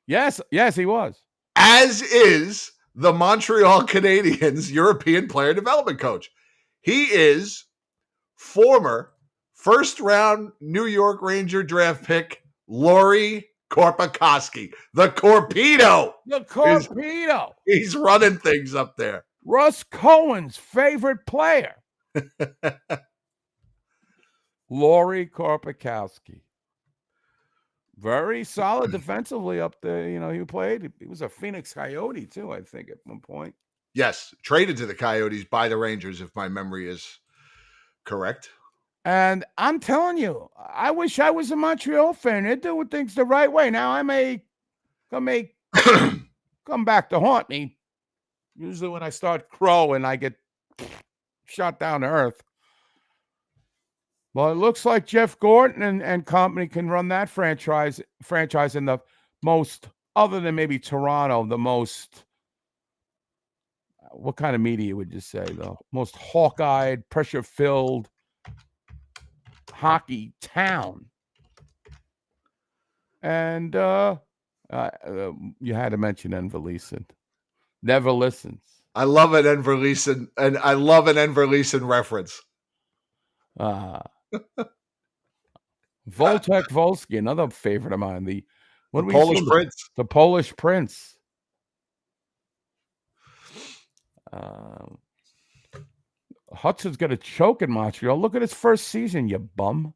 H: Yes, he was.
G: As is the Montreal Canadiens European player development coach. He is former first-round New York Ranger draft pick Lauri Korpikoski, the Corpedo.
H: The Corpedo.
G: He's running things up there.
H: Russ Cohen's favorite player. Lauri Korpikoski. Very solid defensively up there. He was a Phoenix Coyote too, I think, at one point.
G: Yes, traded to the Coyotes by the Rangers, if my memory is correct.
H: And I'm telling you, I wish I was a Montreal fan. They're doing things the right way. Now, I may come back to haunt me. Usually when I start crowing, I get shot down to earth. Well, it looks like Jeff Gordon and company can run that franchise in the most, other than maybe Toronto, the most, what kind of media would you say? The most hawk-eyed, pressure-filled hockey town. And you had to mention Enver Leeson. Never listens.
G: I love an Enver Leeson, and I love an Enver Leeson reference.
H: Voltek Volsky, another favorite of mine. The
G: Polish Prince.
H: The Polish Prince. Hudson's got a choke in Montreal. Look at his first season, you bum.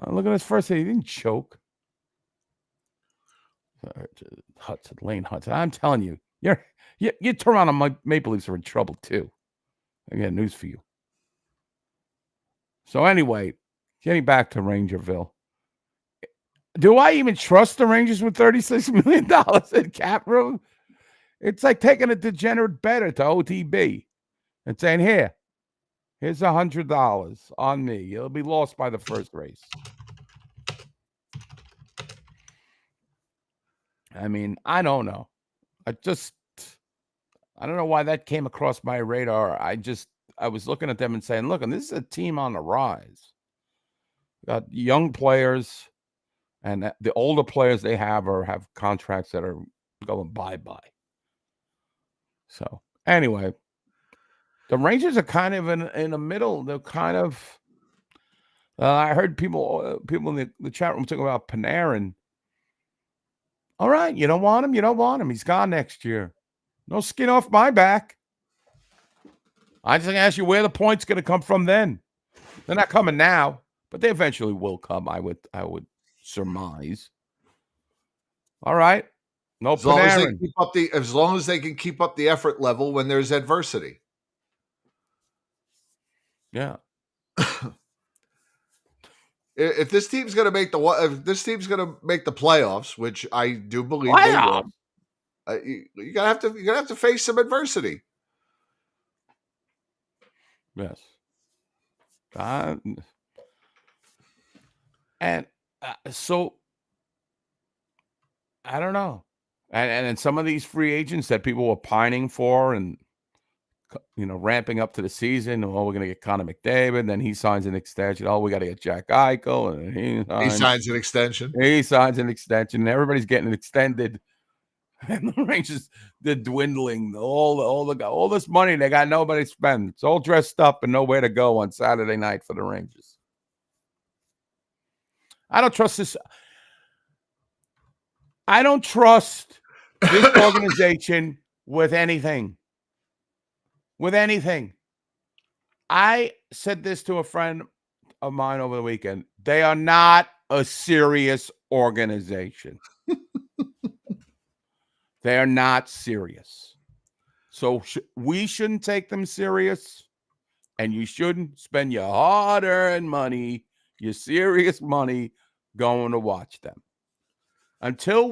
H: Look at his first season. He didn't choke. Lane Hudson. I'm telling you, your Toronto Maple Leafs are in trouble too. I got news for you. So anyway, getting back to Rangerville. Do I even trust the Rangers with $36 million in cap room? It's like taking a degenerate bettor to OTB and saying, here's $100 on me. It'll be lost by the first race. I mean, I don't know. I don't know why that came across my radar. I was looking at them and saying, look, and this is a team on the rise. Got young players, and the older players they have contracts that are going bye-bye. So, anyway, The Rangers are kind of in the middle. They're kind of. I heard people in the chat room talking about Panarin. All right, you don't want him. You don't want him. He's gone next year. No skin off my back. I just ask you where the points going to come from then. They're not coming now, but they eventually will come. I would surmise. All right, no
G: As long as they
H: Panarin.
G: can keep up the effort level when there's adversity.
H: Yeah.
G: If this team's going to make the playoffs, which I do believe they will, you're gonna have to face some adversity.
H: Yes. And so I don't know. And some of these free agents that people were pining for and ramping up to the season, we're going to get Connor McDavid, then he signs an extension. Oh, we got to get Jack Eichel, and he
G: signs an extension.
H: He signs an extension, and everybody's getting extended. And the Rangers, they're dwindling. All this money they got nobody to spend. It's all dressed up and nowhere to go on Saturday night for the Rangers. I don't trust this. I don't trust this organization with anything. With anything. I said this to a friend of mine over the weekend. They are not a serious organization. They are not serious. So we shouldn't take them serious, and you shouldn't spend your hard-earned money, your serious money, going to watch them. Until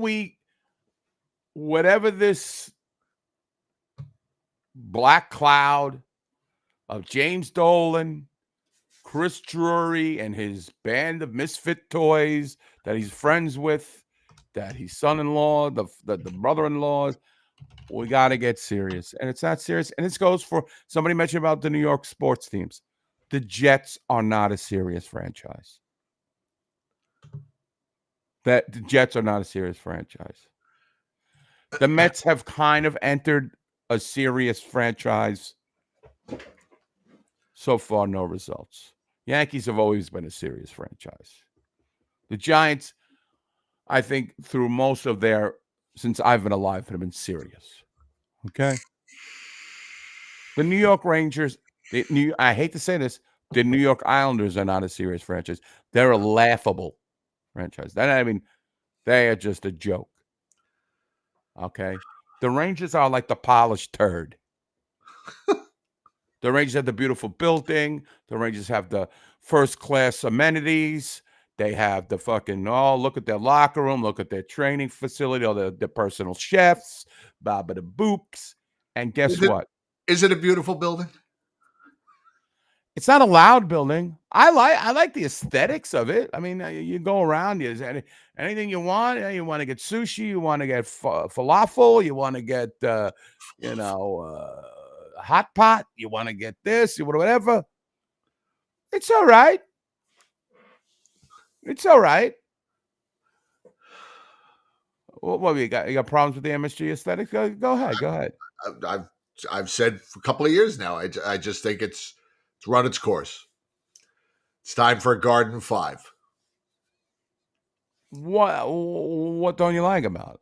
H: whatever this black cloud of James Dolan, Chris Drury, and his band of misfit toys that he's friends with, that his son-in-law, the brother-in-law, we got to get serious. And it's not serious. And this goes for, somebody mentioned about the New York sports teams. The Jets are not a serious franchise. The Jets are not a serious franchise. The Mets have kind of entered a serious franchise. So far, no results. Yankees have always been a serious franchise. The Giants, I think, through most of since I've been alive, have been serious. Okay? The New York Rangers, I hate to say this, the New York Islanders are not a serious franchise. They're a laughable franchise. They are just a joke. Okay? The Rangers are like the polished turd. The Rangers have the beautiful building. The Rangers have the first-class amenities. They have the look at their locker room, look at their training facility, all the personal chefs, the boops. And guess what?
G: Is it a beautiful building?
H: It's not a loud building. I like the aesthetics of it. I mean, you go around, anything you want. You want to get sushi, you want to get falafel, you want to get hot pot, you want to get this, whatever. It's all right. It's all right. What you got? You got problems with the MSG aesthetics? Go ahead.
G: I've said for a couple of years now. I just think it's run its course. It's time for a Garden 5.
H: What don't you like about it?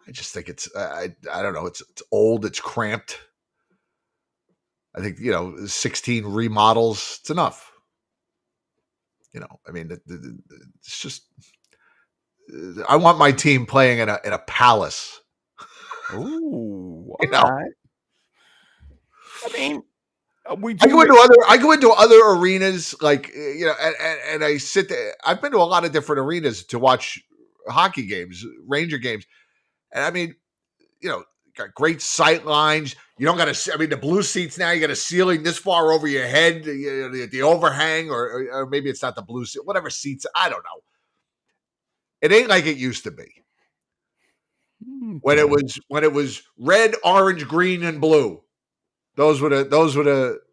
G: I just think it's I don't know. It's old. It's cramped. I think 16 remodels. It's enough. I mean, it's just. I want my team playing in a palace.
H: Ooh, all right. I mean,
G: I go into other arenas, and I sit there. I've been to a lot of different arenas to watch hockey games, Ranger games, and I mean, got great sight lines. You don't got to. I mean, the blue seats now. You got a ceiling this far over your head, the overhang, or maybe it's not the blue seat. Whatever seats, I don't know. It ain't like it used to be. When it was red, orange, green, and blue. Those were the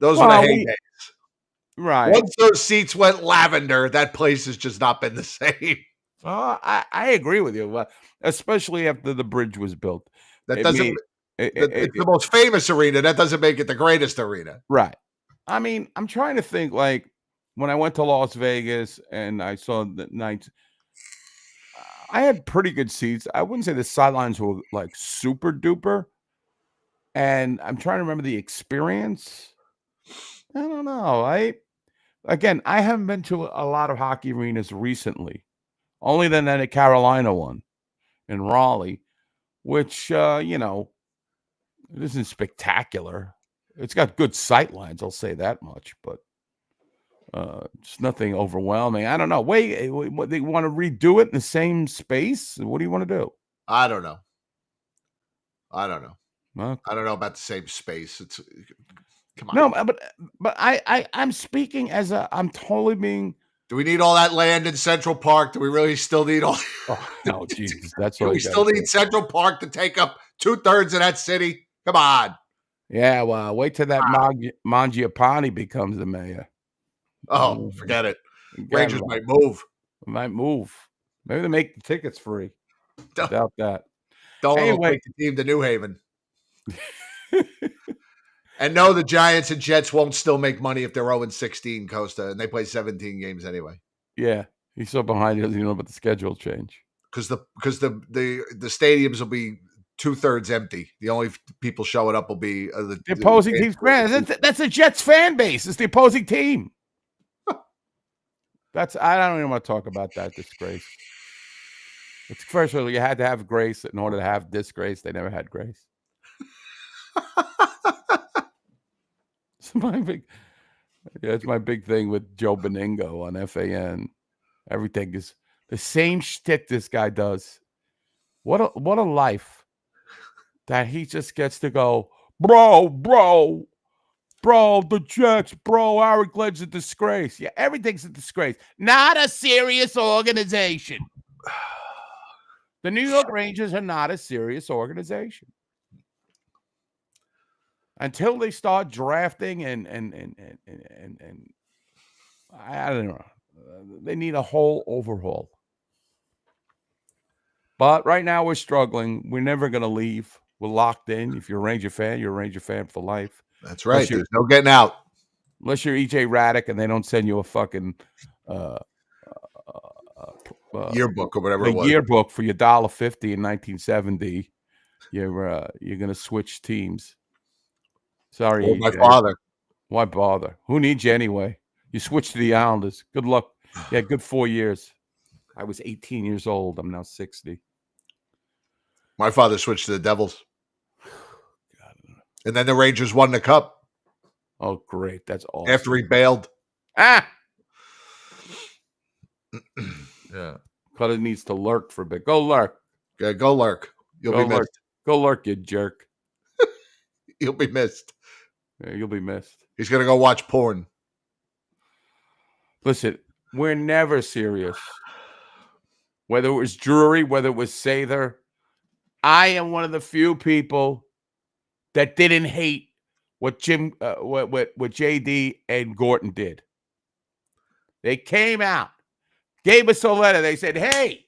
G: heydays.
H: Right.
G: Once those seats went lavender, that place has just not been the same.
H: I agree with you, especially after the bridge was built.
G: That doesn't It's the most famous arena. That doesn't make it the greatest arena.
H: Right. I mean, I'm trying to think, like, when I went to Las Vegas and I saw the Knights, I had pretty good seats. I wouldn't say the sidelines were like super duper. And I'm trying to remember the experience. I don't know. I haven't been to a lot of hockey arenas recently. Only than that Carolina one in Raleigh, which it isn't spectacular. It's got good sight lines, I'll say that much, but it's nothing overwhelming. I don't know. Wait, what, they want to redo it in the same space? What do you want to do?
G: I don't know.
H: Okay.
G: I don't know about the same space. It's come on.
H: No, but I'm speaking as I'm totally being.
G: Do we need all that land in Central Park? Do we really still need all?
H: Oh no, Jesus, that's
G: Do
H: what
G: we still need Central Park to take up 2/3 of that city? Come on.
H: Yeah, well, wait till that Mangiapane becomes the mayor.
G: Oh, forget it. Rangers
H: Might
G: move.
H: Maybe they make the tickets free. Doubt that.
G: Don't take the team to New Haven. And no, the Giants and Jets won't still make money if they're 0-16, Costa, and they play 17 games anyway.
H: Yeah, he's so behind. He doesn't even know about the schedule change.
G: Because the stadiums will be 2/3 empty. The only people showing up will be the
H: opposing team's fans. That's a Jets fan base. It's the opposing team. I don't even want to talk about that disgrace. It's first of all, you had to have grace in order to have disgrace. They never had grace. It's my big thing with Joe Beningo on FAN. Everything is the same shtick this guy does. What a life that he just gets to go, bro, the Jets, bro, Eric Gled's a disgrace. Yeah, everything's a disgrace. Not a serious organization. The New York Rangers are not a serious organization. Until they start drafting and I don't know. They need a whole overhaul. But right now we're struggling. We're never going to leave. We're locked in. If you're a Ranger fan, you're a Ranger fan for life.
G: That's right. There's no getting out.
H: Unless you're E.J. Raddick and they don't send you a fucking
G: yearbook or whatever it was.
H: Yearbook for your $1.50 in 1970. You're going to switch teams. Sorry,
G: my father.
H: Why bother? Who needs you anyway? You switched to the Islanders. Good luck. Yeah, good 4 years. I was 18 years old. I'm now 60.
G: My father switched to the Devils. And then the Rangers won the cup.
H: Oh, great. That's awesome.
G: After he bailed.
H: Yeah.
G: But
H: it needs to lurk for a bit. Go lurk.
G: Yeah, go lurk. You'll be missed.
H: Go lurk, you jerk.
G: You'll be missed.
H: Yeah, you'll be missed.
G: He's going to go watch porn.
H: Listen, we're never serious. Whether it was Drury, whether it was Sather, I am one of the few people that didn't hate what JD and Gorton did. They came out, gave us a letter. They said, hey,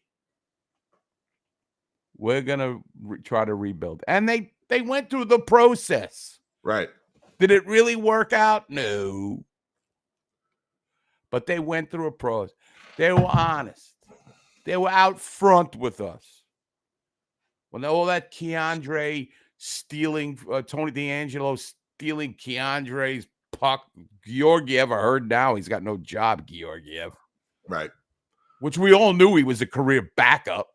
H: we're going to try to rebuild. And they went through the process.
G: Right.
H: Did it really work out? No. But they went through a process. They were honest. They were out front with us. When all that Keandre stealing, Tony D'Angelo stealing Keandre's puck, Georgiev, I heard now he's got no job, Georgiev.
G: Right.
H: Which we all knew he was a career backup.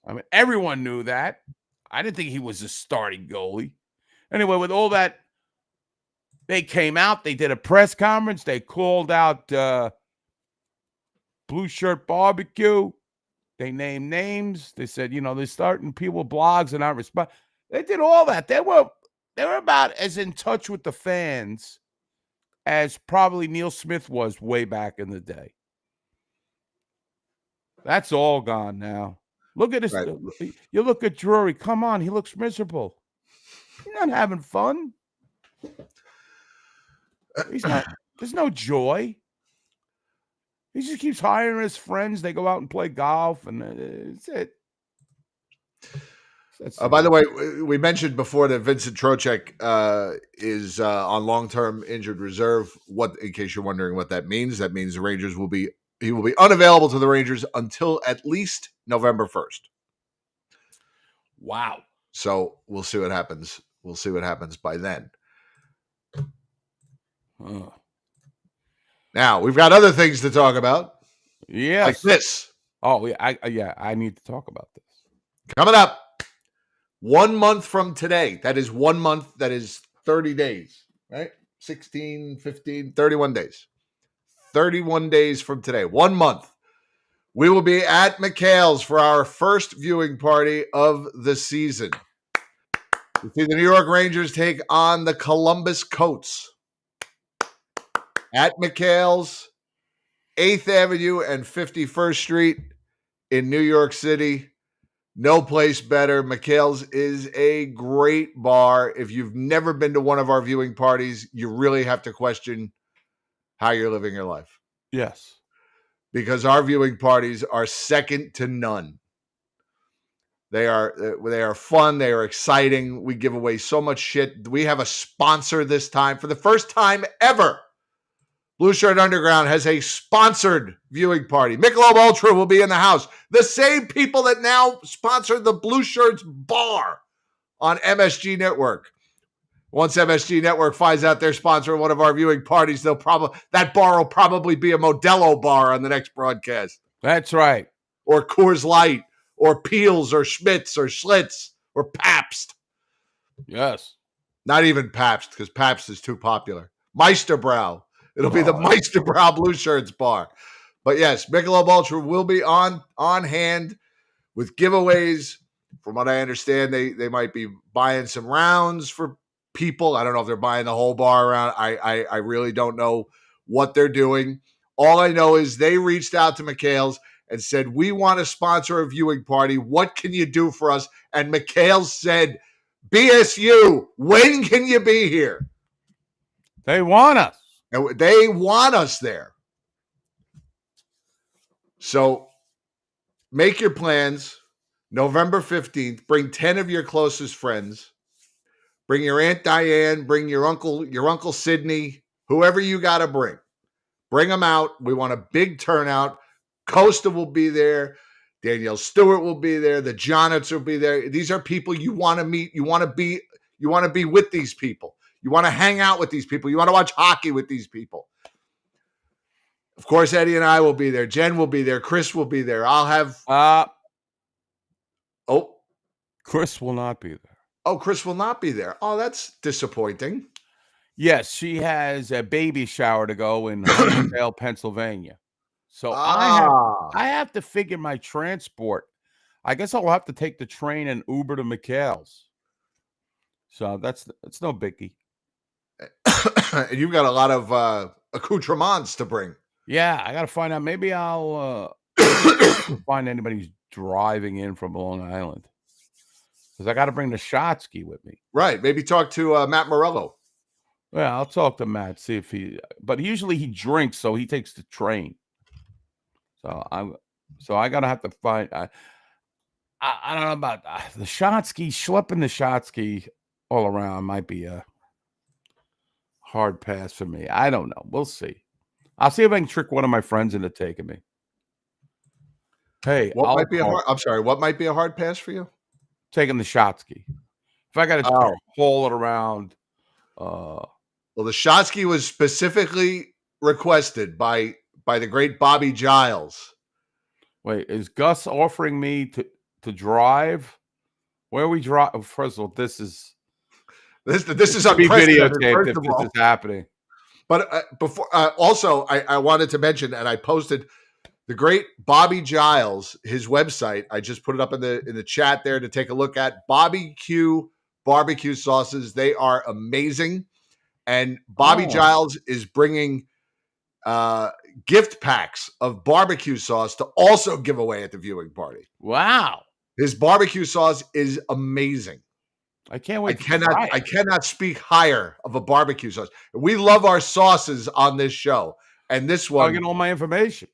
H: I mean, everyone knew that. I didn't think he was a starting goalie. Anyway, with all that, they came out. They did a press conference. They called out Blueshirt Barbecue. They named names. They said, they're starting people blogs and not respond. They did all that. They were about as in touch with the fans as probably Neil Smith was way back in the day. That's all gone now. Look at this. Right. You look at Drury. Come on, he looks miserable. He's not having fun. He's not. There's no joy. He just keeps hiring his friends. They go out and play golf, and that's it.
G: By the way, we mentioned before that Vincent Trocheck is on long-term injured reserve. In case you're wondering what that means the Rangers he will be unavailable to the Rangers until at least November 1st.
H: Wow.
G: So we'll see what happens. We'll see what happens by then. Now we've got other things to talk about.
H: Yes.
G: Like this.
H: Oh yeah, I need to talk about this.
G: Coming up 1 month from today. That is 1 month. That is 30 days, right? 16, 15, 31 days. 31 days from today. 1 month. We will be at McHale's for our first viewing party of the season. We see the New York Rangers take on the Columbus Coats at McHale's, 8th Avenue and 51st Street in New York City. No place better. McHale's is a great bar. If you've never been to one of our viewing parties, you really have to question how you're living your life.
H: Yes.
G: Because our viewing parties are second to none. They are fun. They are exciting. We give away so much shit. We have a sponsor this time. For the first time ever, Blueshirt Underground has a sponsored viewing party. Michelob Ultra will be in the house. The same people that now sponsor the Blueshirts bar on MSG Network. Once MSG Network finds out they're sponsoring one of our viewing parties, that bar will probably be a Modelo bar on the next broadcast.
H: That's right.
G: Or Coors Light, or Peels, or Schmitz, or Schlitz, or Pabst.
H: Yes.
G: Not even Pabst, because Pabst is too popular. Meisterbrow. It'll be the Meisterbrow Blueshirts bar. But yes, Michelob Ultra will be on hand with giveaways. From what I understand, they might be buying some rounds for people. I don't know if they're buying the whole bar around. I really don't know what they're doing. All I know is they reached out to McHale's and said, we want to sponsor a viewing party. What can you do for us? And McHale's said, BSU, when can you be here?
H: They want us.
G: And they want us there. So make your plans. November 15th, bring 10 of your closest friends. Bring your Aunt Diane, bring your Uncle Sidney, whoever you got to bring. Bring them out. We want a big turnout. Costa will be there. Danielle Stewart will be there. The Jonats will be there. These are people you want to meet. You want to be with these people. You want to hang out with these people. You want to watch hockey with these people. Of course, Eddie and I will be there. Jen will be there. Chris will be there. I'll have...
H: Chris will not be there.
G: Oh, Chris will not be there. Oh, that's disappointing.
H: Yes, she has a baby shower to go in Huntsdale, Pennsylvania. So I have to figure my transport. I guess I'll have to take the train and Uber to McHale's. So that's no biggie.
G: You've got a lot of accoutrements to bring.
H: Yeah, I got to find out. Maybe I'll find anybody who's driving in from Long Island. Because I got to bring the shot ski with me.
G: Right. Maybe talk to Matt Morello.
H: Well, I'll talk to Matt, see if but usually he drinks, so he takes the train. So I got to have to find, I don't know about the shot ski, schlepping the shot ski all around might be a hard pass for me. I don't know. We'll see. I'll see if I can trick one of my friends into taking me. Hey,
G: what might be a hard pass for you?
H: Taking the shot ski. If I got to haul it around.
G: Well, the shot ski was specifically requested by the great Bobby Giles.
H: Wait, is Gus offering me to drive? Where we drive? First of all, this is
G: unprecedented.
H: Videotaped if this is happening.
G: But before, also, I wanted to mention, and I posted the great Bobby Giles, his website. I just put it up in the chat there to take a look at. Bobby Q barbecue sauces. They are amazing. And Bobby Giles is bringing gift packs of barbecue sauce to also give away at the viewing party.
H: Wow.
G: His barbecue sauce is amazing.
H: I can't wait.
G: I cannot speak higher of a barbecue sauce. We love our sauces on this show. And this one,
H: I'll get all my information.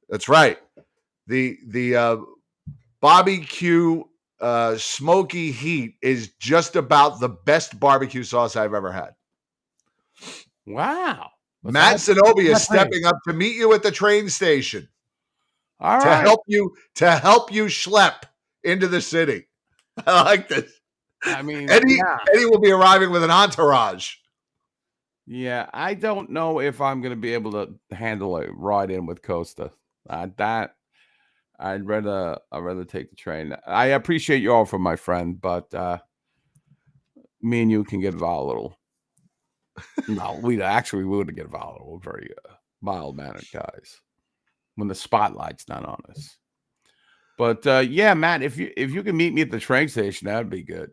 G: That's right. The Bobby Q smoky heat is just about the best barbecue sauce I've ever had.
H: Wow.
G: Matt Zenobia is
H: that's me.
G: stepping up to meet you at the train station
H: All
G: to
H: right.
G: help you schlep into the city. I like this.
H: I mean,
G: Eddie
H: yeah.
G: will be arriving with an entourage.
H: Yeah, I don't know if I'm going to be able to handle a ride in with Costa. That I'd rather take the train. I appreciate you all for my friend, but me and you can get volatile. No, we would get volatile. We're very mild mannered guys when the spotlight's not on us. But yeah, Matt, if you can meet me at the train station, that'd be good,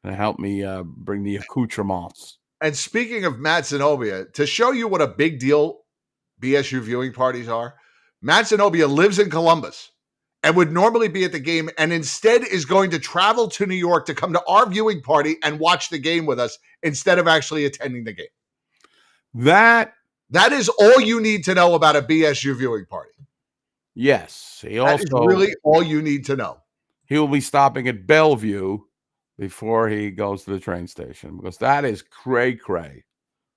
H: and help me bring the accoutrements.
G: And speaking of Matt Zenobia, to show you what a big deal BSU viewing parties are, Matt Zenobia lives in Columbus and would normally be at the game, and instead is going to travel to New York to come to our viewing party and watch the game with us instead of actually attending the game.
H: That
G: is all you need to know about a BSU viewing party.
H: Yes,
G: That is really all you need to know.
H: He will be stopping at Bellevue before he goes to the train station, because that is cray-cray,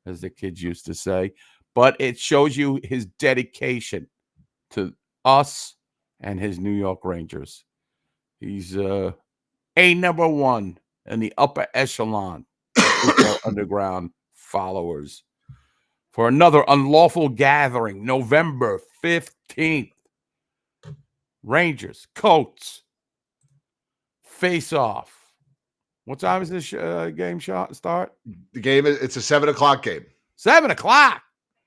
H: as the kids used to say. But it shows you his dedication to us and his New York Rangers. He's a number one in the upper echelon of underground followers for another unlawful gathering, November 15th. Rangers, Colts, face off. What time is this game start?
G: The game it's a 7:00 game.
H: 7:00.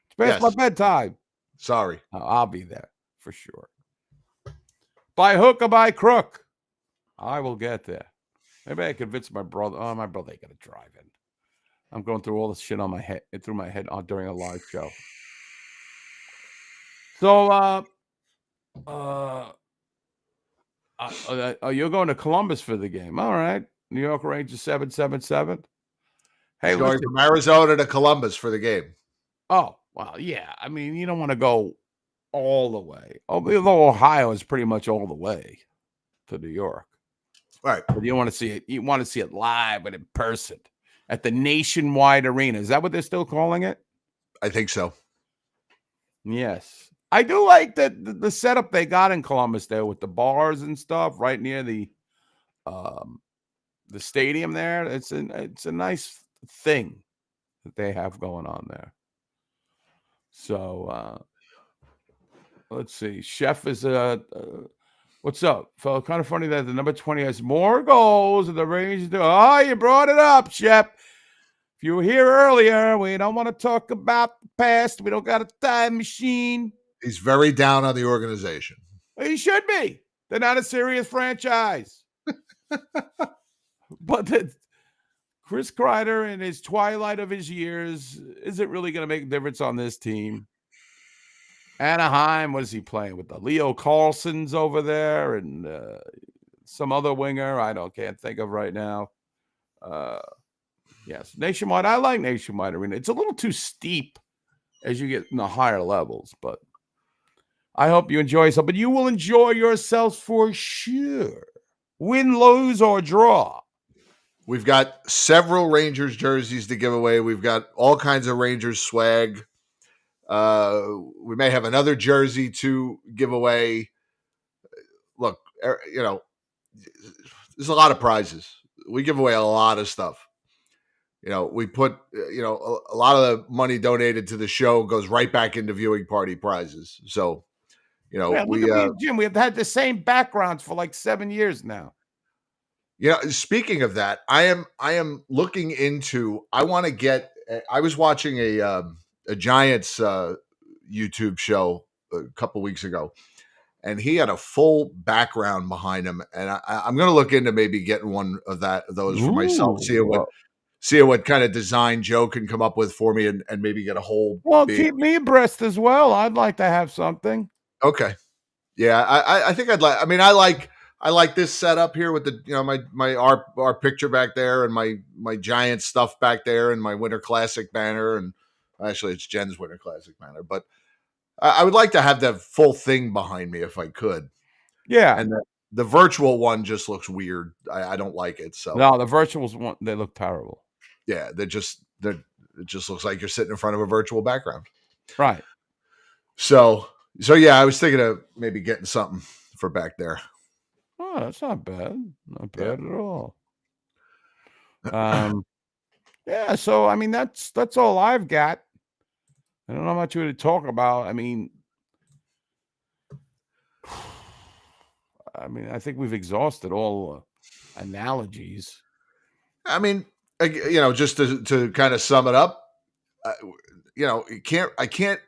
H: It's past my bedtime.
G: Sorry.
H: I'll be there for sure. By hook or by crook, I will get there. Maybe I convince my brother. Oh, my brother ain't gonna drive in. I'm going through all this shit on my head through my head during a live show. So, you're going to Columbus for the game. All right. New York Rangers 777. Hey,
G: he's going from Arizona to Columbus for the game.
H: Oh, well, yeah. I mean, you don't want to go all the way. Although Ohio is pretty much all the way to New York.
G: Right.
H: But you want to see it. You want to see it live and in person at the Nationwide Arena. Is that what they're still calling it?
G: I think so.
H: Yes. I do like the setup they got in Columbus there with the bars and stuff right near the stadium there. It's a nice thing that they have going on there. So let's see. Chef is what's up, fellow? Kind of funny that the number 20 has more goals than the Rangers do. Oh, you brought it up, Chef. If you were here earlier, we don't want to talk about the past. We don't got a time machine.
G: He's very down on the organization.
H: He should be. They're not a serious franchise. But Chris Kreider, in his twilight of his years, isn't really going to make a difference on this team. Anaheim, what is he playing with? The Leo Carlsons over there and some other winger I can't think of right now. Yes, Nationwide. I like Nationwide Arena. It's a little too steep as you get in the higher levels, but I hope you enjoy yourself. But you will enjoy yourselves for sure. Win, lose, or draw.
G: We've got several Rangers jerseys to give away. We've got all kinds of Rangers swag. We may have another jersey to give away. Look, there's a lot of prizes. We give away a lot of stuff. We put, a lot of the money donated to the show goes right back into viewing party prizes. So,
H: Jim, we have had the same backgrounds for like 7 years now.
G: Speaking of that, I am looking into. I want to get. I was watching a Giants YouTube show a couple weeks ago, and he had a full background behind him, and I'm going to look into maybe getting one of those for myself. See what kind of design Joe can come up with for me, and maybe get a whole.
H: Well, keep me abreast as well. I'd like to have something.
G: Okay, yeah, I think I'd like. I mean, I like this setup here with the our picture back there and my Giant stuff back there and my Winter Classic banner, and actually it's Jen's Winter Classic banner, but I would like to have that full thing behind me if I could.
H: Yeah,
G: and The virtual one just looks weird. I don't like it. So
H: No, the virtuals one, they look terrible.
G: yeah, it just looks like you're sitting in front of a virtual background.
H: Right.
G: So yeah, I was thinking of maybe getting something for back there.
H: Oh, that's not bad. Not
G: Yeah.
H: bad at all. Yeah, so I mean that's all I've got. I don't know much to talk about. I mean, I think we've exhausted all analogies.
G: I mean, just to kind of sum it up, I can't.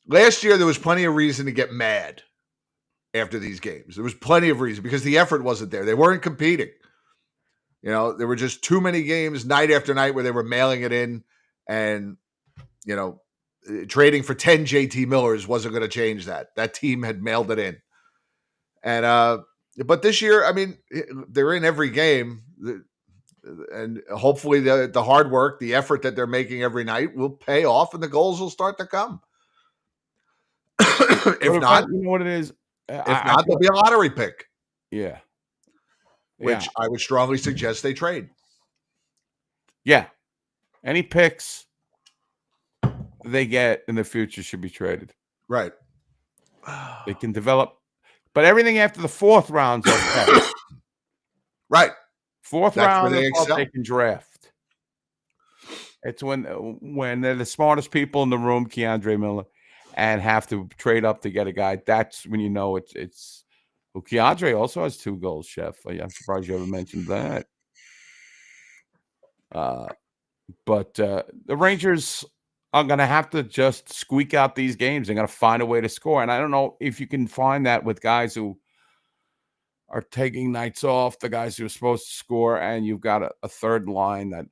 G: Last year there was plenty of reason to get mad after these games. There was plenty of reason because the effort wasn't there. They weren't competing. There were just too many games night after night where they were mailing it in, and trading for 10 JT Millers wasn't going to change that. That team had mailed it in. And but this year, I mean, they're in every game, and hopefully the hard work, the effort that they're making every night will pay off, and the goals will start to come. If not,
H: you know what it is.
G: There'll be a lottery pick.
H: Yeah.
G: Which I would strongly suggest they trade.
H: Yeah. Any picks they get in the future should be traded.
G: Right.
H: They can develop, but everything after the fourth round's okay.
G: Right.
H: Fourth
G: That's
H: round,
G: where
H: they can draft. It's when they're the smartest people in the room, Keandre Miller, and have to trade up to get a guy. That's when you know it's. Well, Keandre also has 2 goals, Chef. I'm surprised you haven't mentioned that. But the Rangers are going to have to just squeak out these games. They're going to find a way to score. And I don't know if you can find that with guys who are taking nights off, the guys who are supposed to score, and you've got a third line that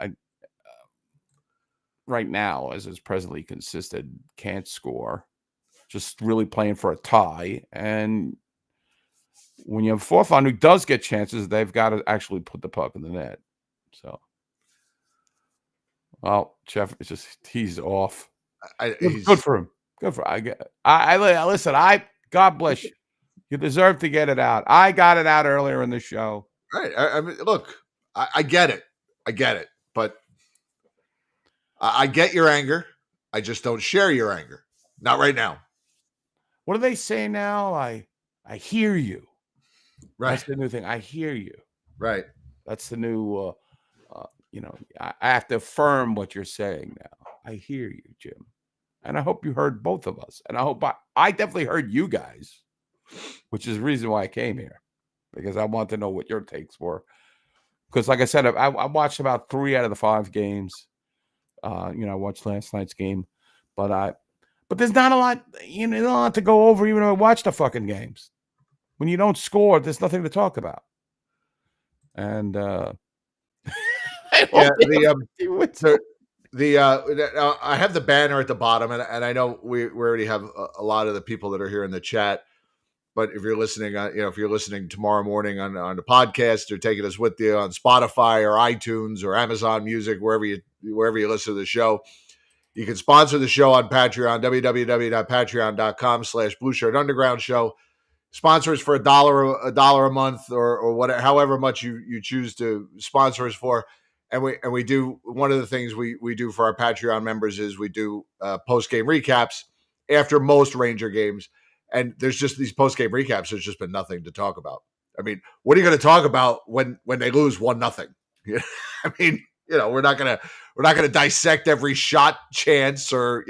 H: right now, as is presently consisted, can't score. Just really playing for a tie. And when you have a fourth line who does get chances, they've got to actually put the puck in the net. So, well, Jeff, it's just he's off. Good for him. Good for him. Listen. God bless you. You deserve to get it out. I got it out earlier in the show.
G: Right. I mean, look, I get it. But I get your anger. I just don't share your anger. Not right now.
H: What do they say now? I hear you.
G: Right.
H: That's the new thing. I hear you.
G: Right.
H: That's the new, I have to affirm what you're saying now. I hear you, Jim. And I hope you heard both of us. And I hope I definitely heard you guys, which is the reason why I came here, because I want to know what your takes were. Because like I said, I watched about 3 out of the 5 games. I watched last night's game, but there's not a lot, not a lot to go over even if I watch the fucking games. When you don't score, there's nothing to talk about. And I
G: have the banner at the bottom, and I know we already have a lot of the people that are here in the chat. But if you're listening, if you're listening tomorrow morning on the podcast, or taking us with you on Spotify or iTunes or Amazon Music, wherever you listen to the show, you can sponsor the show on Patreon, www.patreon.com/Blueshirt Underground Show. Sponsor us for $1 a month or whatever, however much you choose to sponsor us for. And we do, one of the things we do for our Patreon members is we do post-game recaps after most Ranger games. And there's just these post-game recaps. There's just been nothing to talk about. I mean, what are you going to talk about when they lose 1-0? I mean, we're not gonna dissect every shot chance or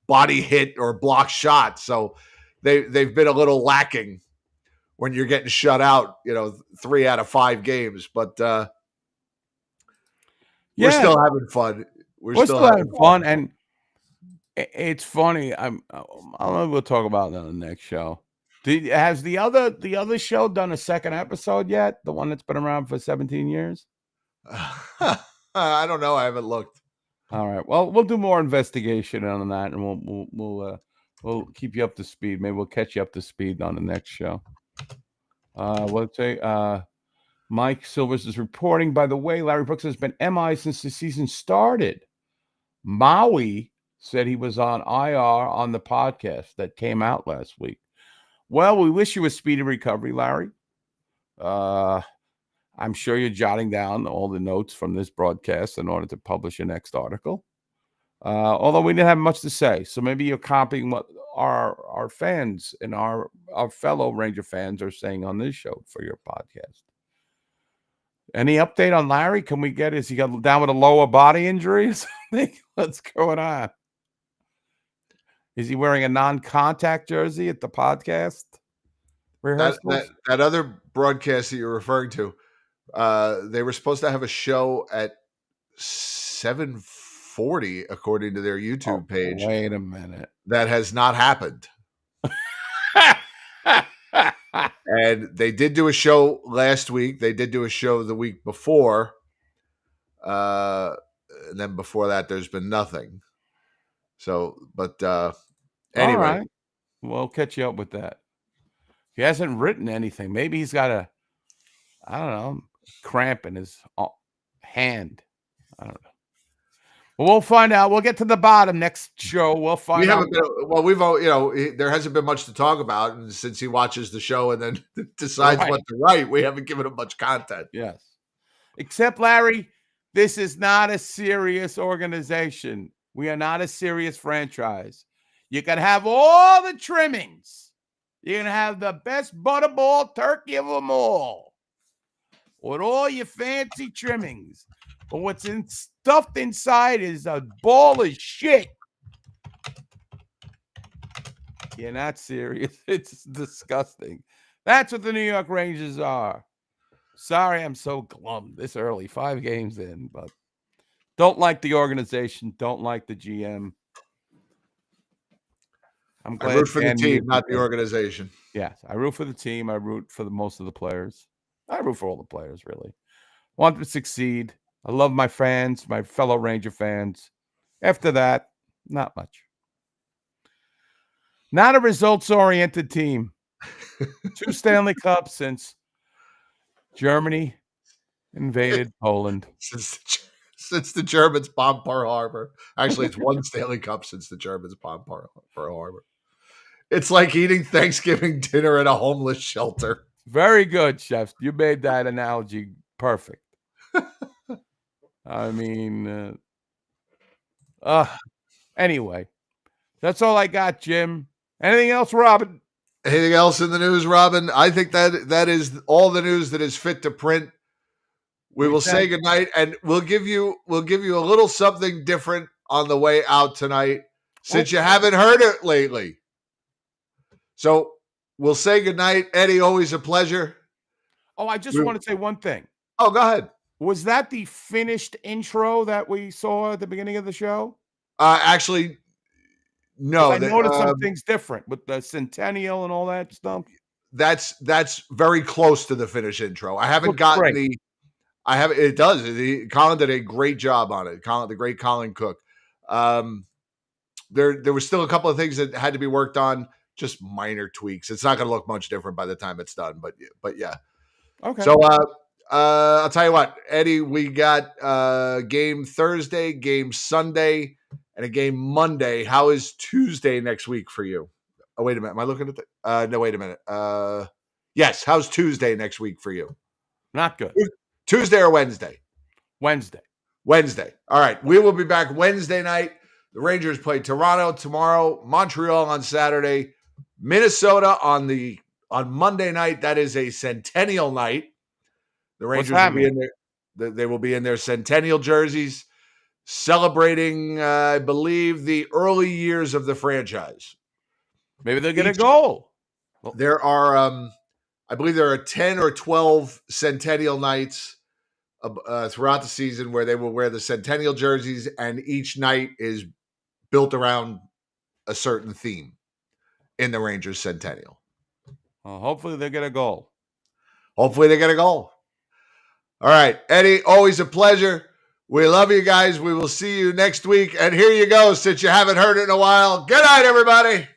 G: body hit or block shot. So they've been a little lacking when you're getting shut out, 3 out of 5 games. But we're still having fun. We're still having fun,
H: and it's funny. I don't know. We'll talk about that on the next show. Has the other show done a second episode yet? The one that's been around for 17 years?
G: I don't know. I haven't looked.
H: All right. Well, we'll do more investigation on that, and we'll keep you up to speed. Maybe we'll catch you up to speed on the next show. Let's say Mike Silvers is reporting. By the way, Larry Brooks has been MI since the season started. Maui said he was on IR on the podcast that came out last week. Well, we wish you a speedy recovery, Larry. I'm sure you're jotting down all the notes from this broadcast in order to publish your next article. Although we didn't have much to say, so maybe you're copying what our fans and our fellow Ranger fans are saying on this show for your podcast. Any update on Larry? Can we get? Is he got down with a lower body injury or something? What's going on? Is he wearing a non-contact jersey at the podcast rehearsals?
G: That other broadcast that you're referring to, they were supposed to have a show at 7:40, according to their YouTube page.
H: Wait a minute.
G: That has not happened. And they did do a show last week. They did do a show the week before. And then before that, there's been nothing. So, but anyway.
H: All right. We'll catch you up with that. He hasn't written anything. Maybe he's got I don't know, cramp in his hand. I don't know. Well, we'll find out. We'll get to the bottom next show. We'll find out.
G: There hasn't been much to talk about, and since he watches the show and then decides what to write, we haven't given him much content.
H: Yes. Except, Larry, this is not a serious organization. We are not a serious franchise. You can have all the trimmings. You can have the best butterball turkey of them all, with all your fancy trimmings. But what's stuffed inside is a ball of shit. You're not serious. It's disgusting. That's what the New York Rangers are. Sorry, I'm so glum this early, 5 games in, but don't like the organization, don't like the GM. I'm glad
G: I root for the team, not the organization.
H: Yes, I root for the team. I root for most of the players. I root for all the players, really. Want them to succeed. I love my fans, my fellow Ranger fans. After that, not much. Not a results-oriented team. 2 Stanley Cups since Germany invaded Poland.
G: Since the Germans bombed Pearl Harbor. Actually, it's 1 Stanley Cup since the Germans bombed Pearl Harbor. It's like eating Thanksgiving dinner at a homeless shelter.
H: Very good, Chef. You made that analogy perfect. I mean, anyway, that's all I got, Jim. Anything else, Robin?
G: Anything else in the news, Robin? I think that is all the news that is fit to print. We will say goodnight, and we'll give you a little something different on the way out tonight, since you haven't heard it lately. So we'll say goodnight. Eddie, always a pleasure.
H: Oh, I just want to say one thing.
G: Oh, go ahead.
H: Was that the finished intro that we saw at the beginning of the show?
G: Actually, no.
H: I noticed some things different with the Centennial and all that stuff.
G: That's very close to the finished intro. I haven't gotten the. I have. It does. Colin did a great job on it. The great Colin Cook. There was still a couple of things that had to be worked on. Just minor tweaks. It's not going to look much different by the time it's done. But yeah. Okay. So I'll tell you what, Eddie. We got game Thursday, game Sunday, and a game Monday. How is Tuesday next week for you? Oh, wait a minute. Am I looking at the? No, wait a minute. Yes. How's Tuesday next week for you?
H: Not good.
G: Tuesday or Wednesday?
H: Wednesday.
G: All right. We will be back Wednesday night. The Rangers play Toronto tomorrow, Montreal on Saturday, Minnesota on Monday night. That is a Centennial night. The Rangers will be in their they will be in their Centennial jerseys, celebrating, I believe, the early years of the franchise.
H: Maybe they'll get a goal.
G: There are, I believe, there are 10 or 12 Centennial nights throughout the season where they will wear the Centennial jerseys, and each night is built around a certain theme in the Rangers Centennial.
H: Well, hopefully they get a goal.
G: All right, Eddie, always a pleasure. We love you guys. We will see you next week. And here you go, since you haven't heard it in a while. Good night, everybody.